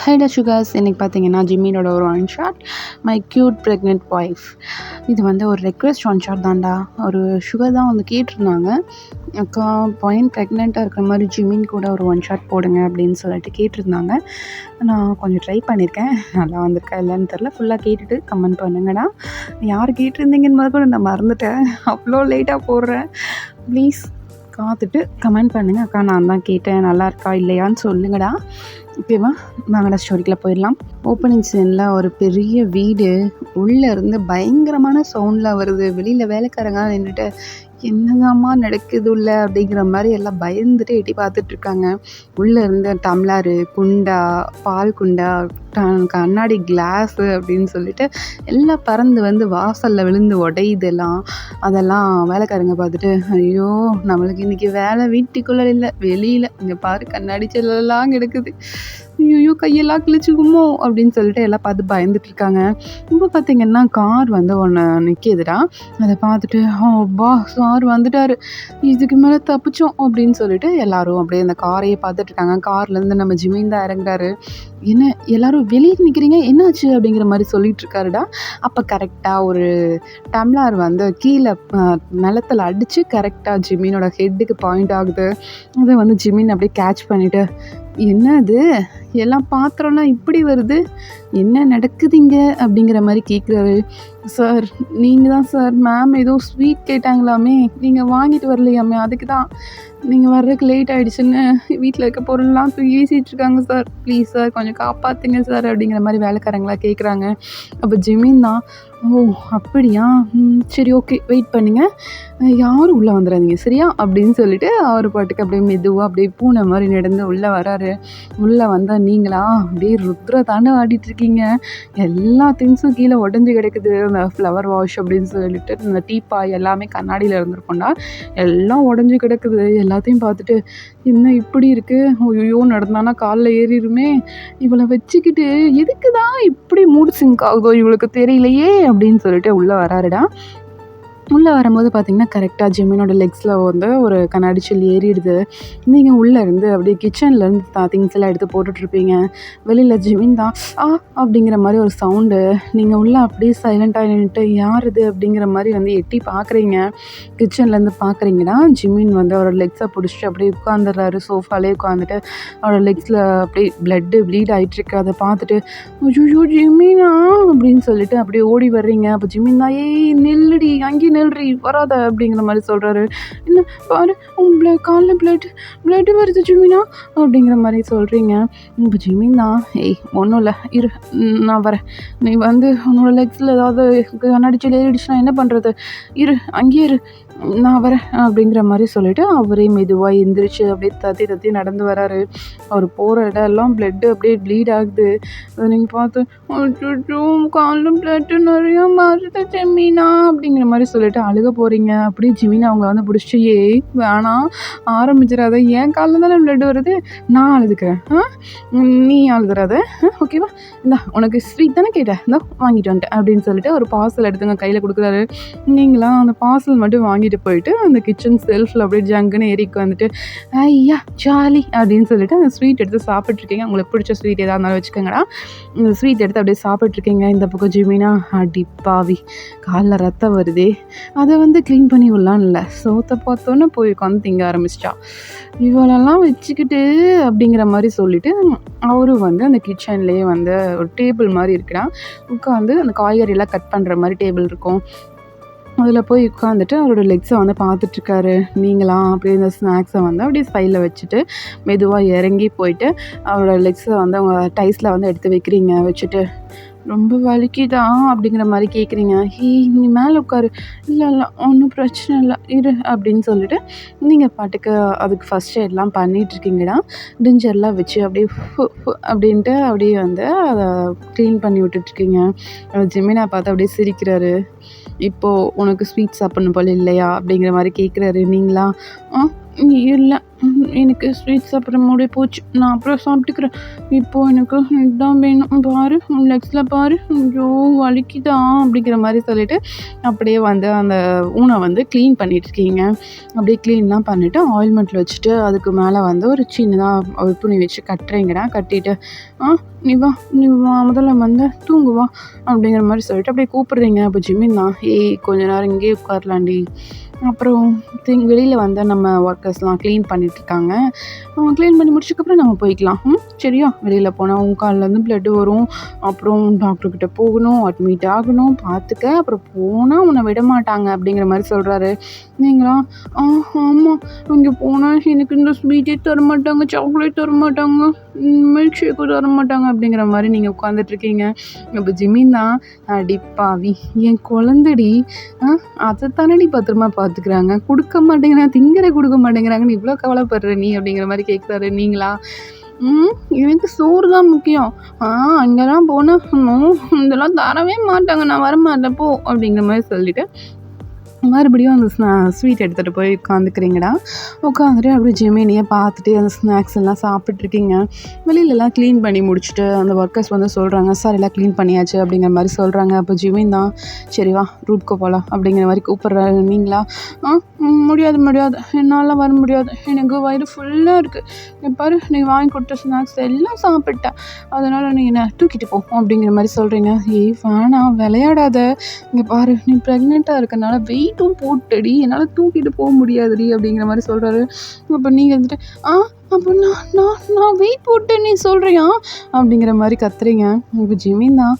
ஹைடா சுகாஸ் இன்றைக்கி பார்த்தீங்கன்னா ஜிம்மினோட ஒரு one shot my cute pregnant wife. இது வந்து ஒரு ரெக்வெஸ்ட் ஒன் ஷாட் தான்டா. ஒரு சுகர் தான் வந்து கேட்டிருந்தாங்க, அக்கா பையன் ப்ரெக்னெண்ட்டாக இருக்கிற மாதிரி ஜிம்மின் கூட ஒரு ஒன் ஷாட் போடுங்க அப்படின்னு சொல்லிட்டு கேட்டிருந்தாங்க. நான் கொஞ்சம் ட்ரை பண்ணியிருக்கேன், நல்லா வந்திருக்கா இல்லைன்னு தெரில. ஃபுல்லாக கேட்டுட்டு கமெண்ட் பண்ணுங்கடா. யார் கேட்டிருந்தீங்கன்னு மாதிரி கூட நான் மறந்துட்டேன், அவ்வளோ லேட்டாக போடுறேன். ப்ளீஸ் காத்துட்டு கமெண்ட் பண்ணுங்கள், அக்கா நான் தான் கேட்டேன், நல்லா இருக்கா இல்லையான்னு சொல்லுங்கடா. ஓகேவா, வாங்கடா ஸ்டோரிக்குள்ளே போயிடலாம். ஓப்பனிங் சீனில் ஒரு பெரிய வீடு உள்ளே இருந்து பயங்கரமான சவுண்டில் வருது. வெளியில் வேலைக்காரங்க நின்றுட்டு என்னதாம்மா நடக்குது உள்ள அப்படிங்கிற மாதிரி எல்லாம் பயந்துட்டு எட்டி பார்த்துட்ருக்காங்க. உள்ளே இருந்த டம்ளரு, குண்டா, பால் குண்டா, கண்ணாடி கிளாஸு அப்படின்னு சொல்லிட்டு எல்லாம் பறந்து வந்து வாசலில் விழுந்து உடையுதெல்லாம். அதெல்லாம் வேலைக்காரங்க பார்த்துட்டு, ஐயோ நம்மளுக்கு இன்றைக்கி வேலை வீட்டுக்குள்ளே இல்லை வெளியில், இங்கே பாரு கண்ணாடி செல்லெல்லாம் கிடக்குது, ஐயோ கையெல்லாம் கிழிச்சுக்குமோ அப்படின்னு சொல்லிட்டு எல்லாம் பார்த்து பயந்துட்டுருக்காங்க. இப்போ பார்த்திங்கன்னா கார் வந்து ஒன்று நிற்கிதுடா. அதை பார்த்துட்டு அப்பா சார் வந்துட்டார், இதுக்கு மேலே தப்பிச்சோம் அப்படின்னு சொல்லிட்டு எல்லோரும் அப்படியே அந்த காரையே பார்த்துட்ருக்காங்க. கார்லேருந்து நம்ம ஜிம்மின் தான் இறங்குறாரு. என்ன எல்லோரும் வெளியே நிற்கிறீங்க, என்னாச்சு அப்படிங்கிற மாதிரி சொல்லிகிட்ருக்காருடா. அப்போ கரெக்டாக ஒரு டம்ளர் வந்து கீழே நிலத்தில் அடித்து கரெக்டாக ஜிம்மினோட ஹெட்டுக்கு பாயிண்ட் ஆகுது. அதை வந்து ஜிம்மின் அப்படியே கேட்ச் பண்ணிவிட்டு, என்ன அது எல்லாம் பாத்திரம்லாம் இப்படி வருது, என்ன நடக்குதுங்க அப்படிங்கிற மாதிரி கேட்குறாரு. சார் நீங்கள் தான் சார், மேம் ஏதோ ஸ்வீட் கேட்டாங்களாமே, நீங்கள் வாங்கிட்டு வரலையாமே, அதுக்கு தான் நீங்கள் வர்றதுக்கு லேட் ஆகிடுச்சுன்னு வீட்டில் இருக்க பொருள்லாம் தூக்கி வீசிகிட்ருக்காங்க சார், ப்ளீஸ் சார் கொஞ்சம் காப்பாற்றுங்க சார் அப்படிங்கிற மாதிரி வேலைக்காரங்களாம் கேட்குறாங்க. அப்போ ஜிம்மின் தான், ஓ அப்படியா, சரி ஓகே வெயிட் பண்ணுங்கள், யாரும் உள்ளே வந்துடாதீங்க சரியா அப்படின்னு சொல்லிட்டு அவர் பாட்டுக்கு அப்படியே மெதுவாக அப்படியே பூனை மாதிரி நடந்து உள்ளே வராரு. உள்ளே வந்தால் நீங்களா அப்படியே ருத்ர தாண்டே ஆடிட்டுருக்கீங்க, எல்லா திங்ஸும் கீழே உடஞ்சி கிடக்குது. அந்த ஃப்ளவர் வாஷ் அப்படின்னு சொல்லிட்டு இந்த டீப்பாய் எல்லாமே கண்ணாடியில் இருந்திருக்கோண்டா, எல்லாம் உடஞ்சி கிடக்குது. எல்லாத்தையும் பார்த்துட்டு என்ன இப்படி இருக்குது, ஐயோ நடந்தானா காலில் ஏறிடுமே, இவளை வச்சுக்கிட்டு எதுக்கு தான் இப்படி மூடு சிங்க் ஆகுதோ இவளுக்கு தெரியலையே அப்படின்னு சொல்லிட்டு உள்ளே வராருடா. உள்ளே வரும்போது பார்த்திங்கன்னா கரெக்டாக ஜிம்மினோட லெக்ஸில் வந்து ஒரு கண்ணாடி சில்லி ஏறிடுது. நீங்கள் உள்ளே இருந்து அப்படியே கிச்சன்லேருந்து திங்ஸ் எல்லாம் எடுத்து போட்டுட்ருப்பீங்க. வெளியில் ஜிம்மின் தான் அப்படிங்கிற மாதிரி ஒரு சவுண்டு. நீங்கள் உள்ளே அப்படியே சைலண்ட்டாக நின்றுட்டு யார் இது அப்படிங்கிற மாதிரி வந்து எட்டி பார்க்குறீங்க. கிச்சன்லேருந்து பார்க்குறீங்கன்னா ஜிம்மின் வந்து அவரோட லெக்ஸை பிடிச்சிட்டு அப்படியே உட்காந்துடுறாரு. சோஃபாலே உட்காந்துட்டு அவரோட லெக்ஸில் அப்படியே ப்ளீட் ஆகிட்டுருக்கு. அதை பார்த்துட்டு ஐயோ ஜிம்மினா அப்படின்னு சொல்லிட்டு அப்படியே ஓடி வர்றீங்க. அப்போ ஜிம்மின் தான், ஏய் நில்லுடி அங்கேயே நில்றி வராத அப்படிங்கிற மாதிரி சொல்கிறாரு. என்ன பாரு காலில் பிளட்டு வருது ஜிம்மினா அப்படிங்கிற மாதிரி சொல்கிறீங்க. இப்போ ஜிம்மின் தான், ஏய் ஒன்றும் இல்லை இரு நான் வரேன், நீ வந்து உன்னோட லெக்ஸில் ஏதாவது கண்ணாடிச்சு ஏறிடுச்சுன்னா என்ன பண்ணுறது, இரு அங்கேயே இரு நான் வரேன் அப்படிங்கிற மாதிரி சொல்லிவிட்டு அவரே மெதுவாக எந்திரிச்சு அப்படியே தத்தி நடந்து வராரு. அவர் போகிற இடம் எல்லாம் பிளட்டு அப்படியே ப்ளீட் ஆகுது. அதை நீங்கள் பார்த்து காலில் பிளட்டு நிறையா மாறுது ஜிம்மினா அப்படிங்கிற மாதிரி சொல்லிட்டு அழுக போகிறீங்க. அப்படியே ஜிம்மினா அவங்க வந்து பிடிச்சி, ஏய் வேணாம் ஆரம்பிச்சிடாத, என் காலில் தானே பிளட் வருது, நான் அழுதுக்கிறேன், நீ அழுதுறாத ஓகேவா, இந்தா உனக்கு ஸ்வீட் தானே கேட்டேன், இந்தா வாங்கிட்டு வந்துட்டேன் அப்படின்னு சொல்லிட்டு ஒரு பார்சல் எடுத்துங்க கையில் கொடுக்குறாரு. நீங்களாம் அந்த பார்சல் மட்டும் வாங்கிட்டு போயிட்டு அந்த கிச்சன் செல்ஃபில் அப்படியே ஜங்குன்னு ஏறிக்கு வந்துட்டு ஐயா ஜாலி அப்படின்னு சொல்லிட்டு அந்த ஸ்வீட் எடுத்து சாப்பிட்ருக்கீங்க. உங்களுக்கு பிடிச்ச ஸ்வீட் எதாக இருந்தாலும் வச்சுக்கோங்கடா. இந்த ஸ்வீட் எடுத்து அப்படியே சாப்பிட்ருக்கீங்க. இந்த பக்கம் ஜிம்மினா அடி பாவி காலில் ரத்தம் வருதே, அதை வந்து க்ளீன் பண்ணி விடலாம் இல்லை, சோத்தை பார்த்தோன்னே போய் உட்காந்து திங்க ஆரம்பிச்சிட்டா, இவளெல்லாம் வச்சுக்கிட்டு அப்படிங்கிற மாதிரி சொல்லிட்டு அவரும் வந்து அந்த கிச்சன்லேயே வந்து ஒரு டேபிள் மாதிரி இருக்குடா, உட்காந்து அந்த காய்கறியெல்லாம் கட் பண்ணுற மாதிரி டேபிள் இருக்கும், அதில் போய் உட்காந்துட்டு அவரோட லெக்ஸை வந்து பார்த்துட்ருக்காரு. நீங்களாம் அப்படியே இந்த ஸ்நாக்ஸை வந்து அப்படியே சைடில் வச்சுட்டு மெதுவாக இறங்கி போயிட்டு அவரோட லெக்ஸை வந்து அவங்க டைஸில் வந்து எடுத்து வைக்கிறீங்க. வச்சுட்டு ரொம்ப வலிக்குதா அப்படிங்கிற மாதிரி கேட்குறீங்க. நீ மேலே உட்காரு, இல்லை ஒன்றும் பிரச்சனை இல்லை இரு அப்படின்னு சொல்லிட்டு நீங்கள் பாட்டுக்கு அதுக்கு ஃபஸ்ட் எய்ட்லாம் பண்ணிகிட்ருக்கீங்கடா. டிஞ்சர்லாம் வச்சு அப்படியே அப்படின்ட்டு அப்படியே வந்து அதை க்ளீன் பண்ணி விட்டுட்ருக்கீங்க. ஜிம்மினா பார்த்து அப்படியே சிரிக்கிறாரு. இப்போது உனக்கு ஸ்வீட் சாப்பிட்ணும் போல இல்லையா அப்படிங்கிற மாதிரி கேட்குறாரு. நீங்களா இல்லை எனக்கு ஸ்வீட் சாப்பிட்ற மூடே போச்சு. நான் அப்புறம் சாப்பிட்டுக்கிறேன். இப்போது எனக்கு இதுதான் வேணும். பாரு லெக்ஸில் பாரு, ஐயோ வலிக்குதா அப்படிங்கிற மாதிரி சொல்லிவிட்டு அப்படியே வந்து அந்த ஊனை வந்து க்ளீன் பண்ணிகிட்ருக்கீங்க. அப்படியே க்ளீன்லாம் பண்ணிவிட்டு ஆயில்மெண்ட்டில் வச்சுட்டு அதுக்கு மேலே வந்து ஒரு சின்னதாக ஒரு துணி வச்சு கட்டுறீங்கடா. கட்டிட்டு நீ வா முதல்ல வந்து தூங்கு வா அப்படிங்கிற மாதிரி சொல்லிட்டு அப்படியே கூப்பிடுறீங்க. அப்போ ஜிமின் தான், கொஞ்ச நேரம் இங்கேயே உட்காரலாண்டி. அப்புறம் வெளியில் வந்து நம்ம ஒர்க்கர்ஸ்லாம் க்ளீன் பண்ணிகிட்ருக்காங்க. க்ளீன் பண்ணி முடிச்சதுக்கப்புறம் நம்ம போய்க்கலாம். சரியா? வெளியில் போனால் உன் கால்லேருந்து ப்ளட்டு வரும். அப்புறம் டாக்டர்கிட்ட போகணும், அட்மிட் ஆகணும், பார்த்துக்க. அப்புறம் போனால் உன்னை விட மாட்டாங்க அப்படிங்கிற மாதிரி சொல்கிறாரு. நீங்களா ஆமாம், இங்கே போனால் எனக்கு இந்த ஸ்வீட்டே தரமாட்டாங்க, சாக்லேட் தரமாட்டாங்க, மில்க் ஷேக்கும் தரமாட்டாங்க அப்படிங்கிற மாதிரி நீங்கள் உட்காந்துட்ருக்கீங்க. இப்போ ஜிமின் தான், அடிப்பாவி என் குழந்தடி, அதை தானடி பத்திரமா பார்த்துக்கிறாங்க, கொடுக்க மாட்டேங்கிறாங்க, திங்கிற கொடுக்க மாட்டேங்கிறாங்கன்னு இவ்வளோ கவலைப்படுற நீ அப்படிங்கிற மாதிரி கேட்குறாரு. நீங்களா எனக்கு சோறு தான் முக்கியம். அங்கெல்லாம் போனால் இதெல்லாம் தரவே மாட்டாங்க, நான் வரமாட்டேன் போ அப்படிங்கிற மாதிரி சொல்லிவிட்டு மறுபடியும் அந்த ஸ்வீட் எடுத்துகிட்டு போய் உட்காந்துக்கிறீங்கடா. உட்காந்துட்டு அப்படியே ஜிமினியை பார்த்துட்டு அந்த ஸ்நாக்ஸ் எல்லாம் சாப்பிட்ருக்கீங்க. வெளியிலலாம் க்ளீன் பண்ணி முடிச்சுட்டு அந்த ஒர்க்கர்ஸ் வந்து சொல்கிறாங்க, சார் எல்லாம் க்ளீன் பண்ணியாச்சு அப்படிங்கிற மாதிரி சொல்கிறாங்க. அப்போ ஜிமின் தான், சரி வா ரூட்க்கு போகலாம் அப்படிங்கிற மாதிரி கூப்பிட்றாரு. நீங்களா முடியாது என்னால் வர முடியாது, எனக்கு வயிறு ஃபுல்லாக இருக்குது, பாரு நீ வாங்கி கொடுத்த ஸ்நாக்ஸ் எல்லாம் சாப்பிட்டேன், அதனால் நீ என்ன தூக்கிட்டு போ அப்படிங்கிற மாதிரி சொல்கிறீங்க. வேணாம் விளையாடாத, இங்கே பாரு நீ ப்ரெக்னெண்ட்டாக இருக்கனால வெயிட்டும் போட்டடி, என்னால் தூக்கிட்டு போக முடியாதுடி அப்படிங்கிற மாதிரி சொல்கிறாரு. அப்போ நீங்கள் வந்துட்டு அப்போ நான் வெயிட் போட்டேன் நீ சொல்கிறியா அப்படிங்கிற மாதிரி கத்துறீங்க. இப்போ ஜிமின் தான்,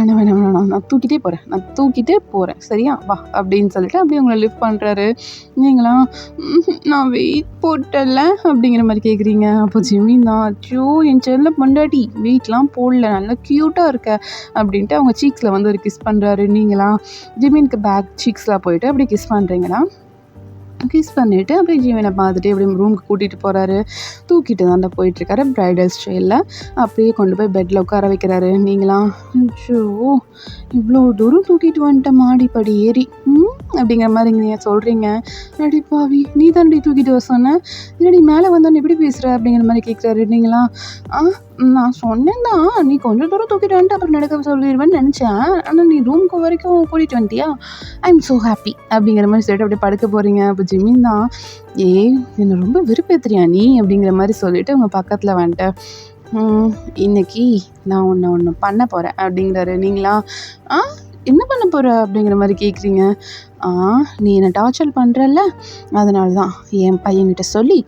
வேணாம் நான் தூக்கிட்டே போகிறேன் சரியா வா அப்படின்னு சொல்லிட்டு அப்படியே உங்களை லிஃப்ட் பண்ணுறாரு. நீங்களாம் நான் வெயிட் போட்டல அப்படிங்கிற மாதிரி கேட்குறீங்க. அப்போ ஜிமின் தான், அச்சோ என் செல்ல பொண்டாட்டி வெயிட்லாம் போடல, நல்லா க்யூட்டாக இருக்க அப்படின்ட்டு அவங்க சீக்ஸில் வந்து ஒரு கிஸ் பண்ணுறாரு. நீங்களாம் ஜிமினுக்கு பேக் சீக்ஸில் போயிட்டு அப்படியே கிஸ் பண்ணுறீங்களா. கிஸ் பண்ணிவிட்டு அப்படியே ஜீவனை பார்த்துட்டு அப்படியே ரூமுக்கு கூட்டிகிட்டு போகிறாரு. தூக்கிட்டு தாண்டா போயிட்டுருக்காரு ப்ரைடல் ஸ்டைலில். அப்படியே கொண்டு போய் பெட்டில் உட்கார வைக்கிறாரு. நீங்களாம் ஐயோ இவ்வளோ தூரம் தூக்கிட்டு வந்துட்டேன் மாடிப்படி ஏறி அப்படிங்கிற மாதிரி நீங்கள் சொல்கிறீங்க. அடி பாவி நீ தாண்டி தூக்கிட்டு வர சொன்னேன், இல்லடி மேலே வந்தோன்னு எப்படி பேசுகிற அப்படிங்கிற மாதிரி கேட்குறாரு. நீங்களா நான் சொன்னேன் தான், நீ கொஞ்சம் தூரம் தூக்கிட்டு வந்துட்டு அப்புறம் நடக்க சொல்லிடுவேன்னு நினச்சேன், ஆனால் நீ ரூமுக்கு வரைக்கும் கூட்டிகிட்டு வந்துட்டியா, ஐ எம் ஸோ ஹாப்பி அப்படிங்கிற மாதிரி சொல்லிட்டு அப்படியே படுக்க போகிறீங்க. அப்போ ஜிமின் தான், என்னை ரொம்ப விருப்பத்துறியா நீ அப்படிங்கிற மாதிரி சொல்லிவிட்டு அவங்க பக்கத்தில் வந்துட்டேன். இன்னைக்கு நான் ஒன்று பண்ண போகிறேன் அப்படிங்கிறாரு. நீங்களா என்ன பண்ண போகிற அப்படிங்கிற மாதிரி கேட்குறீங்க. நீ என்னை டார்ச்சர் பண்ணுறல்ல, அதனால தான் என் பையன்கிட்ட சொல்லி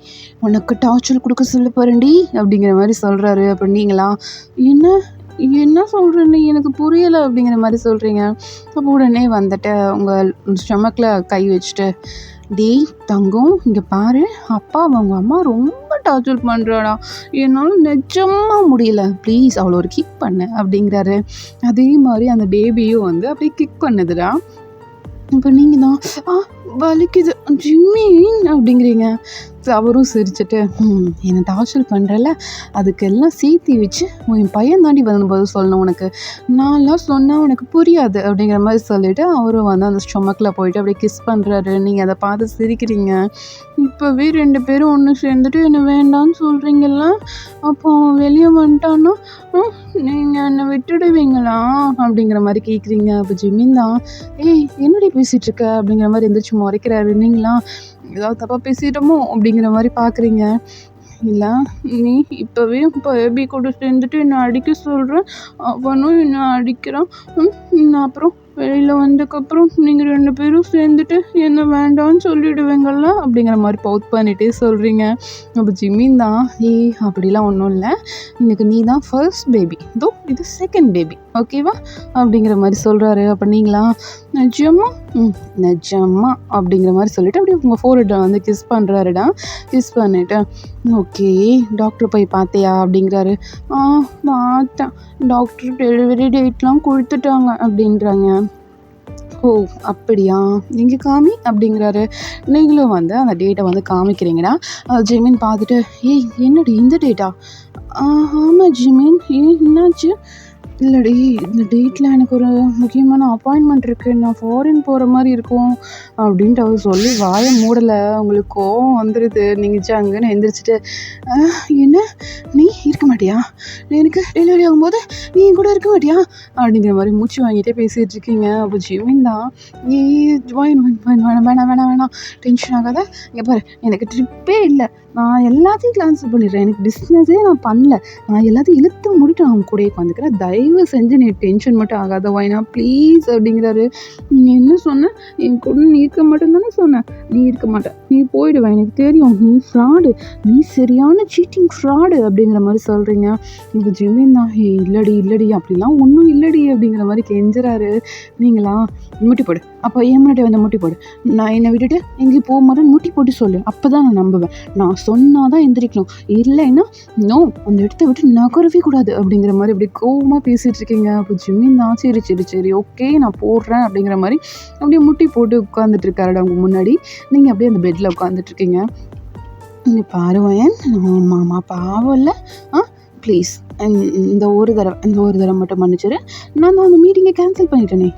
உனக்கு டார்ச்சர் கொடுக்க சொல்ல போகிறேன்டி அப்படிங்கிற மாதிரி சொல்கிறாரு. அப்போ நீங்களா என்ன சொல்கிற நீ எனக்கு புரியலை அப்படிங்கிற மாதிரி சொல்கிறீங்க. அப்போ உடனே வந்துட்டு உங்கள் ஸ்டொமக்கில் கை வச்சுட்டு, டேய் தங்கம் இங்கே பாரு, அப்பா அவங்க அம்மா ரொம்ப டார்ச்சர் பண்ணுறாடா, என்னால் நிஜமாக முடியல, ப்ளீஸ் அவளை ஒரு கிக் பண்ணு அப்படிங்கிறாரு. அதே மாதிரி அந்த பேபியும் வந்து அப்படியே கிக் பண்ணுதுடா. இப்போ நீங்கள் தான் வலிக்குது ஜிமின் அப்படிங்கிறீங்க. அவரும் சிரிச்சுட்டு, என்னை டார்ச்சர் பண்ணுறல அதுக்கெல்லாம் சேர்த்தி வச்சு என் பையன் தாண்டி வந்து பதில் சொல்லணும், உனக்கு நான்லாம் சொன்னால் உனக்கு புரியாது அப்படிங்கிற மாதிரி சொல்லிவிட்டு அவரும் வந்து அந்த ஸ்டொமக்கில் போயிட்டு அப்படியே கிஸ் பண்ணுறாரு. நீங்கள் அதை பார்த்து சிரிக்கிறீங்க. இப்போவே 2 பேரும் ஒன்று சேர்ந்துட்டு என்னை வேண்டான்னு சொல்கிறீங்கள, அப்போ அவன் வெளியே வந்துட்டான்னா நீங்கள் என்னை விட்டுடுவீங்களா அப்படிங்கிற மாதிரி கேட்குறீங்க. அப்போ ஜிமின் தான், என்னடி பேசிகிட்ருக்க அப்படிங்கிற மாதிரி எந்திரிச்சு முறைக்கிறாரு. நீங்களா ஏதாவது தப்பாக பேசிட்டோமோ அப்படிங்கிற மாதிரி பார்க்குறீங்க. இல்லை நீ இப்போவே பேபி கூட சேர்ந்துட்டு என்னை அடிக்க சொல்கிறேன், அவனும் என்னை அடிக்கிறான், நான் அப்புறம் வெளியில் வந்ததுக்கப்புறம் நீங்கள் 2 பேரும் சேர்ந்துட்டு என்ன வேண்டாம்னு சொல்லிவிடுவீங்கள அப்படிங்கிற மாதிரி பவுத் பண்ணிகிட்டே சொல்கிறீங்க. அப்போ ஜிமின் தான், அப்படிலாம் ஒன்றும் இல்லை, இன்னைக்கு நீ தான் ஃபர்ஸ்ட் பேபி, இது செகண்ட் பேபி ஓகேவா அப்படிங்கிற மாதிரி சொல்கிறாரு. அப்போ நீங்களா நிஜமா நிஜமா அப்படிங்கிற மாதிரி சொல்லிவிட்டு அப்படியே உங்கள் ஃபோர்ஹெட்டை வந்து கிஸ் பண்ணுறாருடா. கிஸ் பண்ணிவிட்டு, ஓகே டாக்டர் போய் பார்த்தியா அப்படிங்கிறாரு. பார்த்தேன், டாக்டர் டெலிவரி டேட்லாம் கொடுத்துட்டாங்க அப்படின்றாங்க. ஓ அப்படியா, நீங்கள் காமி அப்படிங்கிறாரு. நீங்களும் வந்து அந்த டேட்டை வந்து காமிக்கிறீங்கடா. ஜிமின் பார்த்துட்டு, என்னடி இந்த டேட்டா? ஆமாம் ஜிமின், என்னாச்சு? இல்லடி, இந்த டேட்ல எனக்கு ஒரு முக்கியமான அப்பாயின்ட்மெண்ட் இருக்கு. நான் ஃபாரின் போற மாரி இருக்கும் அப்படின்ட்டு அவ சொல்லி வாய மூடல. அவங்களுக்கு கோவம் வந்துருது. நீங்க ஜங்குன்னு எந்திரிச்சுட்டு, "அ என்ன? நீ இருக்க மாட்டியா? எனக்கு டெலிவரி ஆகும்போது நீ என் கூட இருக்க மாட்டியா?" அப்படிங்கிற மாரி மூச்சு வாங்கிட்டே பேசிட்டு இருக்கீங்க. அப்போ ஜிமின் தான், "ஏய் ஜாயின் வேணாம் வேணாம் வேணாம் வேணாம். டென்ஷன் ஆகாத. இங்க பாரு, எனக்கு ட்ரிப்பே இல்ல. நான் எல்லாத்தையும் கேன்சல் பண்ணிடுறேன். எனக்கு பிஸ்னஸே நான் பண்ணல. நான் எல்லாத்தையும் இழுத்து மூடிட்டு நான் உன் கூடயே உட்காந்துக்கிறேன். தயவு செஞ்சு நீ டென்ஷன் மட்டும் ஆகாத வைனா ப்ளீஸ்" அப்படிங்கிறாரு. "நீ என்ன சொன்ன? என் கூட நீ இருக்க மாட்டேன்னு தானே சொன்ன? நீ இருக்க மாட்ட. நீ போயிடுவ. எனக்கு தெரியும். நீ ஃப்ராடு. நீ சரியான சீட்டிங் ஃப்ராடு" அப்படிங்கிற மாதிரி சொல்கிறீங்க. இது ஜிமின் தான், "ஏய் இல்லடி இல்லடி அப்படிலாம் ஒன்றும் இல்லடி" அப்படிங்கிற மாதிரி கெஞ்சுறாரு. "நீங்களா முட்டி போடு. அப்போ என் முன்னாடி வந்து முட்டி போடு. நான் என்னை விட்டுட்டு எங்கேயும் போக மாட்டேன்னு முட்டி போட்டு சொல்லு. அப்போ தான் நான் நம்புவேன். நான் சொன்னால் தான் எந்திரிக்கணும். இல்லைன்னா நோ, அந்த இடத்த விட்டு நகரவே கூடாது" அப்படிங்கிற மாதிரி அப்படி கோவமாக பேசிகிட்டு இருக்கீங்க. அப்போ ஜிமின் தான், "சரி சரி சரி ஓகே நான் போடுறேன்" அப்படிங்கிற மாதிரி அப்படியே முட்டி போட்டு உட்காந்துட்டு இருக்காருடா உங்கள் முன்னாடி. நீங்கள் அப்படியே அந்த பெட்டில் உட்காந்துட்ருக்கீங்க. "இங்கே பாருவேன், மாமா பாவம் இல்லை. ப்ளீஸ் இந்த ஒரு தடவை மட்டும் மன்னிச்சிரு. நான் தான் அந்த மீட்டிங்கை கேன்சல் பண்ணிட்டேனே.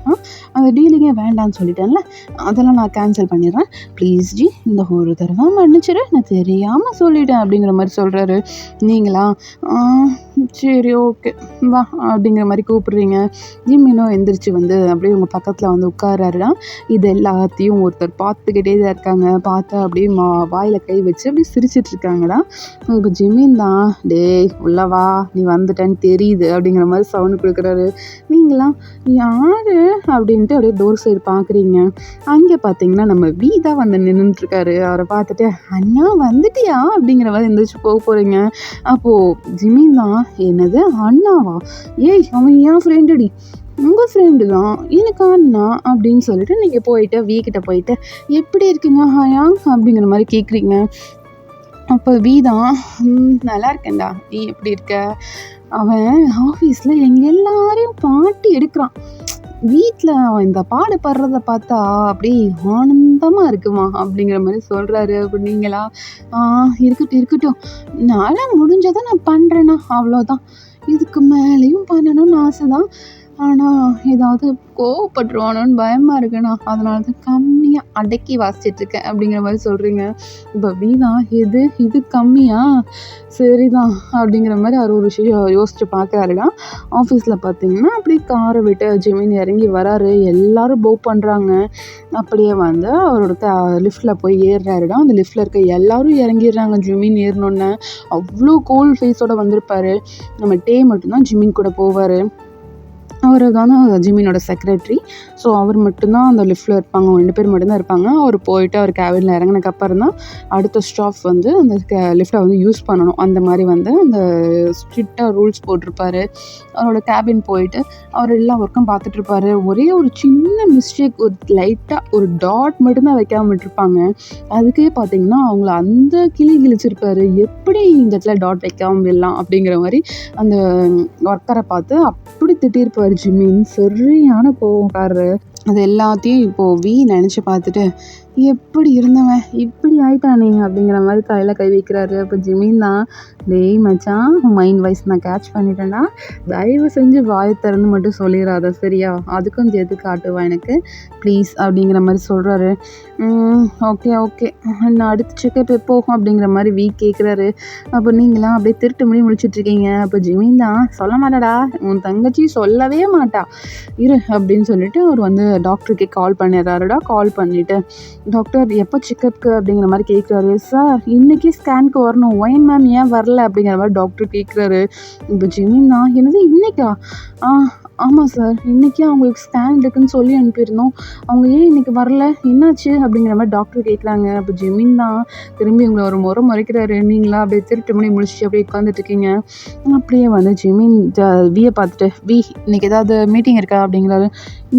அந்த டீலிங்கே வேண்டான்னு சொல்லிட்டேன்ல, அதெல்லாம் நான் கேன்சல் பண்ணிடுறேன். ப்ளீஸ் ஜி, இந்த ஒரு தடவை மன்னிச்சிரு. நான் தெரியாமல் சொல்லிட்டேன்" அப்படிங்கிற மாதிரி சொல்கிறாரு. நீங்களா சரி ஓகே வா அப்படிங்கிற மாதிரி கூப்பிடுறீங்க. ஜிம்மினும் எந்திரிச்சு வந்து அப்படியே உங்கள் பக்கத்தில் வந்து உட்காராருடா. இது எல்லாத்தையும் ஒருத்தர் பார்த்துக்கிட்டே தான் இருக்காங்க. பார்த்தா அப்படியே வாயில் கை வச்சு அப்படியே சிரிச்சிட்டு இருக்காங்கடா. இப்போ ஜிம்மின் தான், "டேய் உள்ளவா, நீ வந்துட்டேன்னு தெரியுது" அப்படிங்கிற மாதிரி சவுண்டு கொடுக்குறாரு. நீங்களாம் யார் அப்படின்ட்டு அப்படியே டோர் சைடு பார்க்குறீங்க. அங்கே பார்த்தீங்கன்னா நம்ம வீதா வந்து நின்றுட்டுருக்காரு. அவரை பார்த்துட்டு, "அண்ணா வந்துட்டியா?" அப்படிங்கிற மாதிரி எந்திரிச்சு போக போகிறீங்க. அப்போது ஜிமின் தான், "என்னது அண்ணாவா? ஏய் அவன் என் ஃப்ரெண்டுடி." "உங்கள் ஃப்ரெண்டு தான், எனக்கு அண்ணா" அப்படின்னு சொல்லிட்டு நீங்கள் போயிட்டு வீக்கிட்ட போயிட்டு, "எப்படி இருக்கீங்க ஹயாங்?" அப்படிங்கிற மாதிரி கேட்குறீங்க. அப்போ வீதா, நல்லா இருக்கேன்டா, நீ எப்படி இருக்க?" அவன் ஆஃபீஸில் எங்கள் எல்லாரையும் பாட்டி எடுக்கிறான். வீட்டில் அவன் இந்த பாடுபடுறத பார்த்தா அப்படியே ஆனந்தமாக இருக்குமா அப்படிங்கிற மாதிரி சொல்கிறாரு. அப்படி நீங்களா இருக்கட்டும் இருக்கட்டும், நான் முடிஞ்சதை நான் பண்ணுறேன்னா அவ்வளோதான். இதுக்கு மேலேயும் பண்ணணும்னு ஆசை தான். ஆனால் ஏதாவது கோவப்பட்டுருவானோன்னு பயமாக இருக்குண்ணா. அதனால தான் கம்மியாக அடக்கி வாசிச்சிட்ருக்கேன் அப்படிங்கிற மாதிரி சொல்கிறீங்க. இப்போ வீணா, இது கம்மியா? சரிதான் அப்படிங்கிற மாதிரி அவர் ஒரு விஷயம் யோசித்து பார்க்குறாருடா. ஆஃபீஸில் பார்த்தீங்கன்னா அப்படியே காரை விட்டு ஜிமின் இறங்கி வராரு. எல்லோரும் போ பண்ணுறாங்க. அப்படியே வந்து அவரோட லிஃப்ட்டில் போய் ஏறுறாருடா. அந்த லிஃப்ட்டில் இருக்க எல்லோரும் இறங்கிடுறாங்க. ஜிமின் ஏறினோன்னே அவ்வளோ கூல் ஃபேஸோடு வந்திருப்பார். நம்ம டே மட்டும்தான் ஜிமின் கூட போவார். அவர் தானே ஜிமினோட செக்ரட்டரி. ஸோ அவர் மட்டும்தான் அந்த லிஃப்ட்டில் இருப்பாங்க. அவங்க 2 பேர் மட்டும்தான் இருப்பாங்க. அவர் போயிட்டு அவர் கேபினில் இறங்கினதுக்கப்புறம் தான் அடுத்த ஸ்டாஃப் வந்து அந்த லிஃப்ட்டை வந்து யூஸ் பண்ணணும். அந்த மாதிரி வந்து அந்த ஸ்ட்ரிக்டாக ரூல்ஸ் போட்டிருப்பாரு. அவரோட கேபின் போயிட்டு அவர் எல்லா ஒர்க்கும் பார்த்துட்ருப்பாரு. ஒரே ஒரு சின்ன மிஸ்டேக், ஒரு லைட்டாக ஒரு டாட் மட்டும்தான் வைக்காம விட்டுருப்பாங்க. அதுக்கே பார்த்தீங்கன்னா அவங்கள அந்த கிழிச்சிருப்பாரு. எப்படி இந்த இடத்துல டாட் வைக்காம விடலாம் அப்படிங்கிற மாதிரி அந்த ஒர்க்கரை பார்த்து அப்படி திட்டிருப்பார் ஜிமின். சரியான கோவக்காரரு. அது எல்லாத்தையும் இப்போது நினச்சி பார்த்துட்டு, எப்படி இருந்தவன் இப்படி ஆயிட்டானே அப்படிங்கிற மாதிரி தலையில் கை வைக்கிறாரு. அப்போ ஜிமின் தான், "டேய் மச்சான், மைண்ட் வாய்ஸ் நான் கேட்ச் பண்ணிட்டேன்டா. தயவு செஞ்சு வாயை திறந்து மட்டும் சொல்லிடாத சரியா? அதுக்கும் சேர்த்து காட்டுவா எனக்கு ப்ளீஸ்" அப்படிங்கிற மாதிரி சொல்கிறாரு. ஓகே ஓகே நான் அடுத்த செக்கப் எப்போ அப்படிங்கிற மாதிரி கேட்குறாரு. அப்போ நீங்களாம் அப்படியே திருட்டு முழிச்சிட்ருக்கீங்க. அப்போ ஜிமின் தான், "சொல்ல மாட்டாடா, உன் தங்கச்சி சொல்லவே மாட்டா, இரு" அப்படின்னு சொல்லிட்டு அவர் வந்து டாக்டருக்கே கால் பண்ணிடுறாருடா. கால் பண்ணிவிட்டு, "டாக்டர் எப்போ செக்கப்புக்கு?" அப்படிங்கிற மாதிரி கேட்குறாரு. "சார் இன்றைக்கி ஸ்கேனுக்கு வரணும். ஒயின் மேம் ஏன் வரல?" அப்படிங்கிற மாதிரி டாக்டர் கேட்குறாரு. இப்போ ஜிமின் தான், "என்னது இன்னைக்கா?" ஆமாம் சார், இன்றைக்கே அவங்களுக்கு ஸ்கேன் இருக்குதுன்னு சொல்லி அனுப்பியிருந்தோம். அவங்க ஏன் இன்றைக்கி வரல? என்னாச்சு?" அப்படிங்கிற மாதிரி டாக்டர் கேட்குறாங்க. அப்போ ஜிமின் தான் திரும்பி உங்களை ஒரு முறைக்கிறாரு. நீங்களா அப்படியே திருட்டு முடிச்சுட்டு அப்படியே உட்காந்துட்ருக்கீங்க. அப்படியே வந்து ஜிமின் வியை பார்த்துட்டு, இன்னைக்கு ஏதாவது மீட்டிங் இருக்கா?" அப்படிங்கிறாரு.